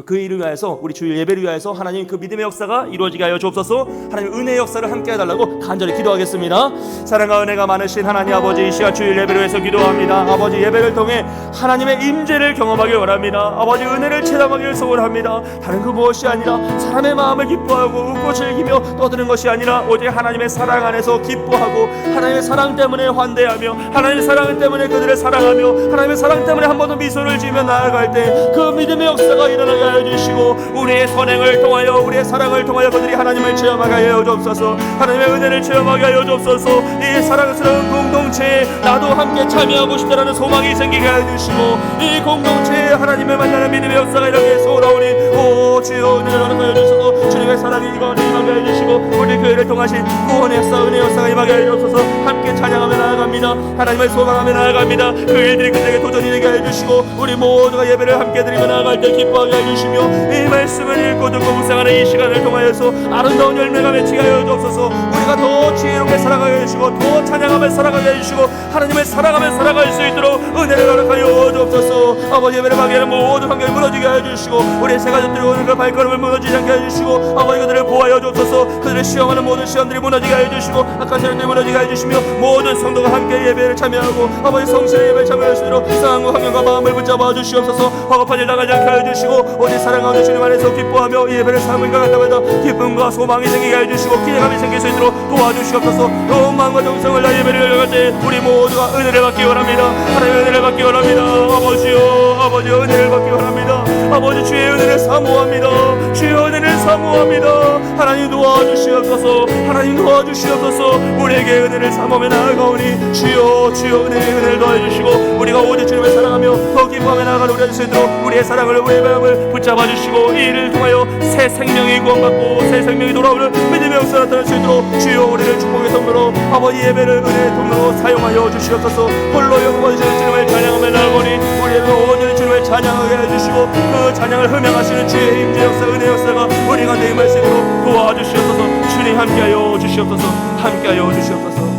그 일을 위하여서, 우리 주일 예배를 위하여서 하나님 그 믿음의 역사가 이루어지게 하여 주옵소서. 하나님 은혜의 역사를 함께 해달라고 간절히 기도하겠습니다. 사랑과 은혜가 많으신 하나님 아버지, 이 시간 주일 예배를 위해서 기도합니다. 아버지, 예배를 통해 하나님의 임재를 경험하길 원합니다. 아버지, 은혜를 체험하기를 소원합니다. 다른 그 무엇이 아니라 사람의 마음을 기뻐하고 웃고 즐기며 떠드는 것이 아니라 오직 하나님의 사랑 안에서 기뻐하고 하나님의 사랑 때문에 환대하며 하나님의 사랑 때문에 그들을 사랑하며 하나님의 사랑 때문에 한 번 더 미소를 지으며 나아갈 때 그 믿음의 역사가 일어나게 하여 주시고, 우리의 선행을 통하여 우리의 사랑을 통하여 그들이 하나님을 체험하게 하여 주옵소서. 하나님의 은혜를 체험하게 하여 주옵소서. 이 사랑스러운 공동체에 나도 함께 참여하고 싶다라는 소망이 생기게 하여 주시고, 이 공동체에 하나님을 만나는 믿음의 역사가 이렇게 솟아오니 오 주여 은혜를 허락하여 주셔서 주님의 사랑이 임하게 하여 주시고, 우리 교회를 통하신 구원의 역사, 은혜의 역사가 임하게 하여 주셔서 함께 찬양하며 나아갑니다. 하나님을 소망하며 나아갑니다. 그 일들이 그들에게 도전이 되게 하여 주시고, 우리 모두가 예배를 함께 드리며 나아갈 때 기뻐하게 하여 주시며, 이 말씀을 읽고 듣고 묵상하는 이 시간을 통하여서 아름다운 열매가 맺히게 하여 주옵소서. 우리가 더 지혜롭게 살아가게 해주시고 더 찬양하며 살아가게 해주시고 하나님을 사랑하며 살아갈 수 있도록 은혜를 허락하여 주옵소서. 아버지, 예배를 가게 하는 모든 환경이 무너지게 하여 주시고, 우리의 새가족들이 오는 그 발걸음을 무너지지 않게 해 주시고, 아버지, 그들을 보호하여 주옵소서. 그들을 시험하는 모든 시험들이 무너지게 하여 주시고 악한 세력들이 무너지게 하여 주시며, 모든 성도가 함께 예배를 참여하고 아버지 성실의 예배를 참여할 수 있도록 상황과 환경과 마음을 붙잡아 주시옵소서. 허겁한 일 당하지 않게 하여 주시고, 오직 사랑하는 주님 안에서 기뻐하며 이 예배를 삶을과 같다마다 기쁨과 소망이 생기게 하여 주시고 기대감이 생길 수 있도록 도와주시옵소서. 온 마음과 정성을 다 예배를 열어갈 때 우리 모두가 은혜를 받기 원합니다. 하나님의 은혜를 받기 원합니다. 아버지요, 아버지 은혜를 받기 원합니다. 아버지, 주의 은혜를 사모합니다. 주의 은혜를 사모합니다. 하나님 도와주시옵소서. 하나님 도와주시옵소서. 우리에게 은혜를 사모하며 나아가오니 주여, 주여 은혜를 더해주시고, 우리가 오직 주님을 사랑하며 더 기뻐하며 나아가는 우리 할 수 있도록 우리의 사랑을, 우리의 마음을 붙잡아 주시고, 이 일을 통하여 새 생명이 구원받고 새 생명이 돌아오는 믿음의 역사를 나타낼 수 있도록 주여, 우리를 축복의 통로로 아버지 예배를 은혜의 통로로 사용하여 주시옵소서. 홀로 영광하시는 주님을 찬양하며 나아가오니 우리의 모든 주님을 찬양하게 해주시고, 그 찬양을 흠양하시는 주의 임재 역사, 은혜 역사가 우리 가운데 임할 수 있도록 도와주시옵소서. 주님 함께하여 주시옵소서. 함께하여 주시옵소서.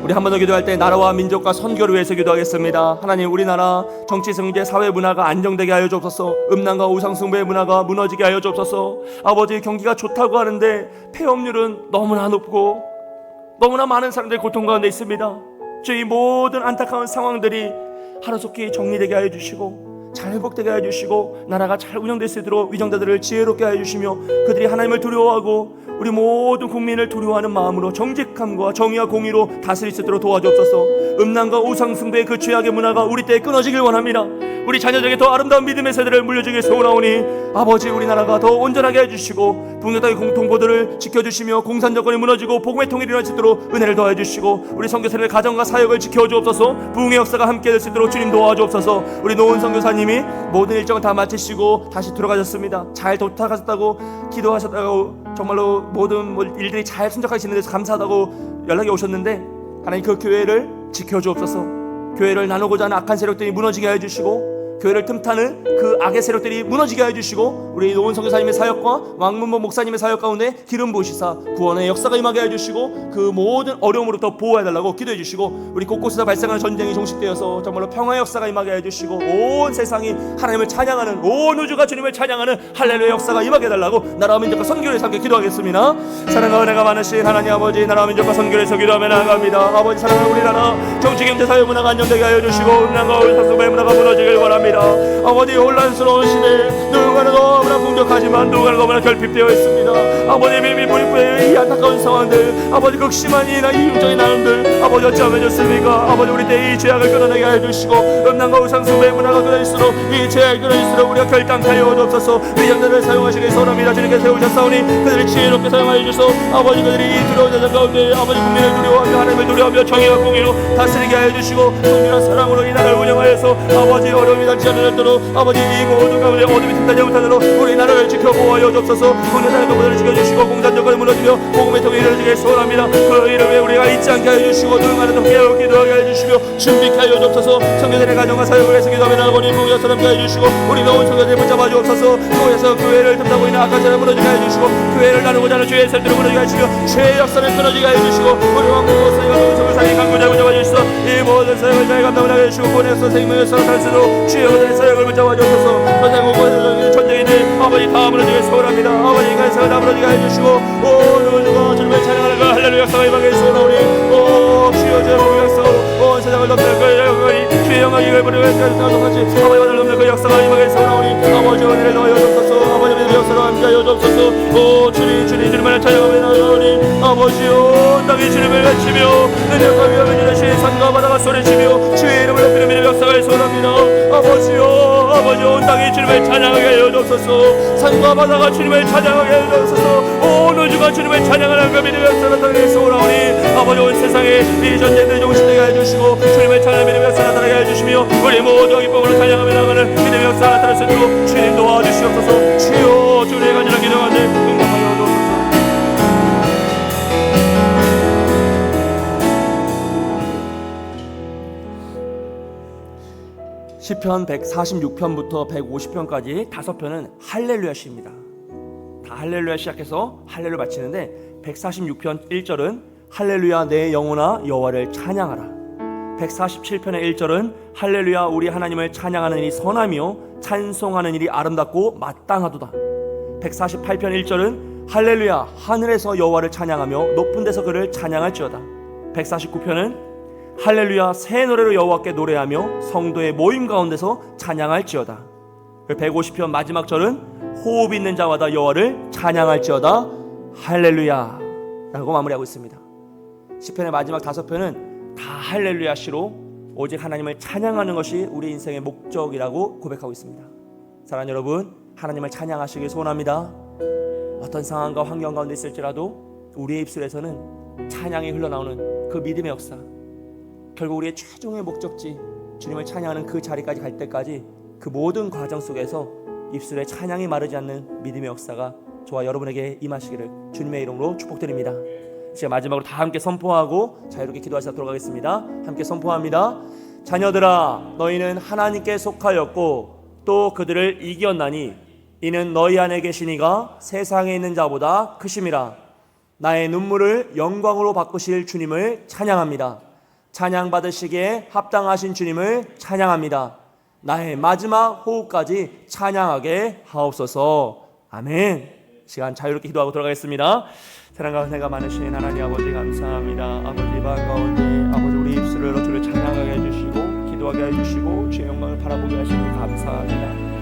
우리 한 번 더 기도할 때 나라와 민족과 선교를 위해서 기도하겠습니다. 하나님, 우리나라 정치, 경제, 사회 문화가 안정되게 하여 주옵소서. 음란과 우상숭배의 문화가 무너지게 하여 주옵소서. 아버지, 경기가 좋다고 하는데 폐업률은 너무나 높고 너무나 많은 사람들이 고통 가운데 있습니다. 주의 모든 안타까운 상황들이 하루속히 정리되게 하여 주시고 잘 회복되게 하여 주시고, 나라가 잘 운영될 수 있도록 위정자들을 지혜롭게 하여 주시며, 그들이 하나님을 두려워하고 우리 모든 국민을 두려워하는 마음으로 정직함과 정의와 공의로 다스릴 수 있도록 도와주옵소서. 음란과 우상숭배의 그 죄악의 문화가 우리 때에 끊어지길 원합니다. 우리 자녀들에게 더 아름다운 믿음의 세대를 물려주길 소원하오니 아버지, 우리나라가 더 온전하게 해주시고 북녘 공통보도를 지켜주시며 공산정권이 무너지고 복음의 통일이 일어날 수 있도록 은혜를 더해주시고, 우리 선교사님의 가정과 사역을 지켜주옵소서. 부흥의 역사가 함께 될 수 있도록 주님 도와주옵소서. 우리 노은 선교사님이 모든 일정을 다 마치시고 다시 들어가셨습니다. 잘 도착하셨다고 기도하셨다고, 정말로 모든 일들이 잘 순적하게 진행돼서 감사하다고 연락이 오셨는데, 하나님 그 교회를 지켜주옵소서. 교회를 나누고자 하는 악한 세력들이 무너지게 해주시고 교회를 틈타는 그 악의 세력들이 무너지게 해주시고 우리 노은 선교사님의 사역과 왕문보 목사님의 사역 가운데 기름 부으시사 구원의 역사가 임하게 해주시고 그 모든 어려움으로부터 보호해달라고 기도해 주시고 우리 곳곳에서 발생하는 전쟁이 종식되어서 정말로 평화의 역사가 임하게 해주시고 온 세상이 하나님을 찬양하는, 온 우주가 주님을 찬양하는 할렐루야 역사가 임하게 해달라고 나라와 민족과 선교를 함께 기도하겠습니다. 사랑과 은혜가 많으신 하나님 아버지, 나라와 민족과 선교를 위해서 기도하며 나아갑니다. 아버지, 사랑하는 우리나라 정치 경제 사회 문화가 안정되게 하여 주시고 음란과 사소의 문화가 무너지길 바랍니다. 아버지, 혼란스러운 시대에 누군가는 너무나 공격하지만 누군가는 너무나 결핍되어 있습니다. 아버지, 미미부리부의 이 안타까운 상황들, 아버지 극심한 이나 이중적인 나눔들, 아버지 어찌하면 좋습니까? 아버지, 우리 때의 이 죄악을 끊어내게 해주시고 음란과 우상숭배의 문화가 끊어질수록 이 죄악이 끊어질수록 우리가 결단하여 주옵소서. 위장자를 사용하시길 소원합니다. 주님께 세우셨사오니 그들을 지혜롭게 사용하여 주소. 아버지, 그들이 이 두려운 세상 가운데 아버지 국민을 두려워하며 하나님을 두려워하며 정의와 공의로 다스리게 하여 주시고 성실한 사랑으로 이 나라를 운영하여서 아버지 어려움이 닿지 않도록 아버지 이 모든 가운데 어둠이 틈타지 못하도록 우리 나라를 지켜보아여 주옵소서. 국내사의 도구들을 지켜주시고 공산정권을 무너지며 복음의 통일을 이루어지게 소원합니다. 그 이름에 우리가 잊지 않게 하여 주시고 누군가는 깨어 기도하게 하여 주시며 준비케 하여 주옵소서. 성교들의 가정과 사역을 위해서 기도하며 나아보니 무역사 함께 하여 주시고 우리 노은 성교들을 붙잡아 주옵소서. 교회에서 교회를 틈타고 있는 악한 자를 무너지게 하여 주시고 교회를 나누고자 하는 주의 설들을 무너지게 하여 주시며 죄의 역사를 끊어지게 하여 주시고 우리 왕국과 사역과 노은 성교사의 강구자 붙잡아 주시소. 이 모든 사역을 잘 감당을 하여 주시고 본에서 생명에서 살수록 주의 모든 사역을 붙잡아 주옵소서. 전쟁 오고 전쟁인데 아버지 다 무너지게 소원합니다. 아버지 인간에서 다 무너지게 하여 주시고 온 우주가 주님을 찬양하는 그 할렐루야 역사가 임하게 소원하오니 오 주여 주여 그 역사 온 세상을 덮는 그 영광이 주의 영광이 이걸 부르고 같이 아버지 오늘 덮는 그 역사가 임하게 소원하오니 아버지 은혜를 넣어 주옵소서. 아버지 믿음의 역사가 함께 하여 주옵소서. 오 주님을 찬양하며 나아오니 아버지 온 땅이 주님을 외치며 은혜가 위하며 주신 산과 바다가 소리치며 주의 이름을 높이는 믿음의 역사가 소원합니다. 아버지 온 땅이 주님을 찬양하게 하여 주옵소서. 산과 바다가 주님을 찬양하게 하여 주옵소서. 온 우주가 주님을 찬양하는 그 믿음의 역사가 나타나게 소원하오니 아버지 온 세상에 이 전쟁들이 종식되게 해주시고 주님을 찬양하는 믿음의 역사가 나타나게 해주시며 우리 모두 기쁨으로 찬양하며 나가는 믿음의 역사가 나타날 수 있도록 주님 도와주시옵소서. 주여 주님의 간절한 기도하는데 응답하여 주옵소서. 시편 146편부터 150편까지 5편은 할렐루야 시입니다. 다 할렐루야 시작해서 할렐루야 마치는데 146편 1절은 할렐루야 내 영혼아 여호와를 찬양하라. 147편의 1절은 할렐루야 우리 하나님을 찬양하는 일이 선하며 찬송하는 일이 아름답고 마땅하도다. 148편 1절은 할렐루야 하늘에서 여호와를 찬양하며 높은 데서 그를 찬양할지어다. 149편은 할렐루야 새 노래로 여호와께 노래하며 성도의 모임 가운데서 찬양할지어다. 150편 마지막 절은 호흡 있는 자마다 여호와를 찬양할지어다 할렐루야 라고 마무리하고 있습니다. 시편의 마지막 5편은 다 할렐루야 시로 오직 하나님을 찬양하는 것이 우리 인생의 목적이라고 고백하고 있습니다. 사랑하는 여러분, 하나님을 찬양하시길 소원합니다. 어떤 상황과 환경 가운데 있을지라도 우리의 입술에서는 찬양이 흘러나오는 그 믿음의 역사, 결국 우리의 최종의 목적지 주님을 찬양하는 그 자리까지 갈 때까지 그 모든 과정 속에서 입술에 찬양이 마르지 않는 믿음의 역사가 저와 여러분에게 임하시기를 주님의 이름으로 축복드립니다. 이제 마지막으로 다 함께 선포하고 자유롭게 기도하시도록 하겠습니다. 함께 선포합니다. 자녀들아 너희는 하나님께 속하였고 또 그들을 이겼나니 이는 너희 안에 계신 이가 세상에 있는 자보다 크심이라. 나의 눈물을 영광으로 바꾸실 주님을 찬양합니다. 찬양 받으시기에 합당하신 주님을 찬양합니다. 나의 마지막 호흡까지 찬양하게 하옵소서. 아멘. 시간 자유롭게 기도하고 들어가겠습니다. 사랑과 은혜가 많으신 하나님 아버지 감사합니다. 아버지 방 가운데 아버지 우리 입술을 주를 찬양하게 해주시고 기도하게 해주시고 주의 영광을 바라보게 하시니 감사합니다.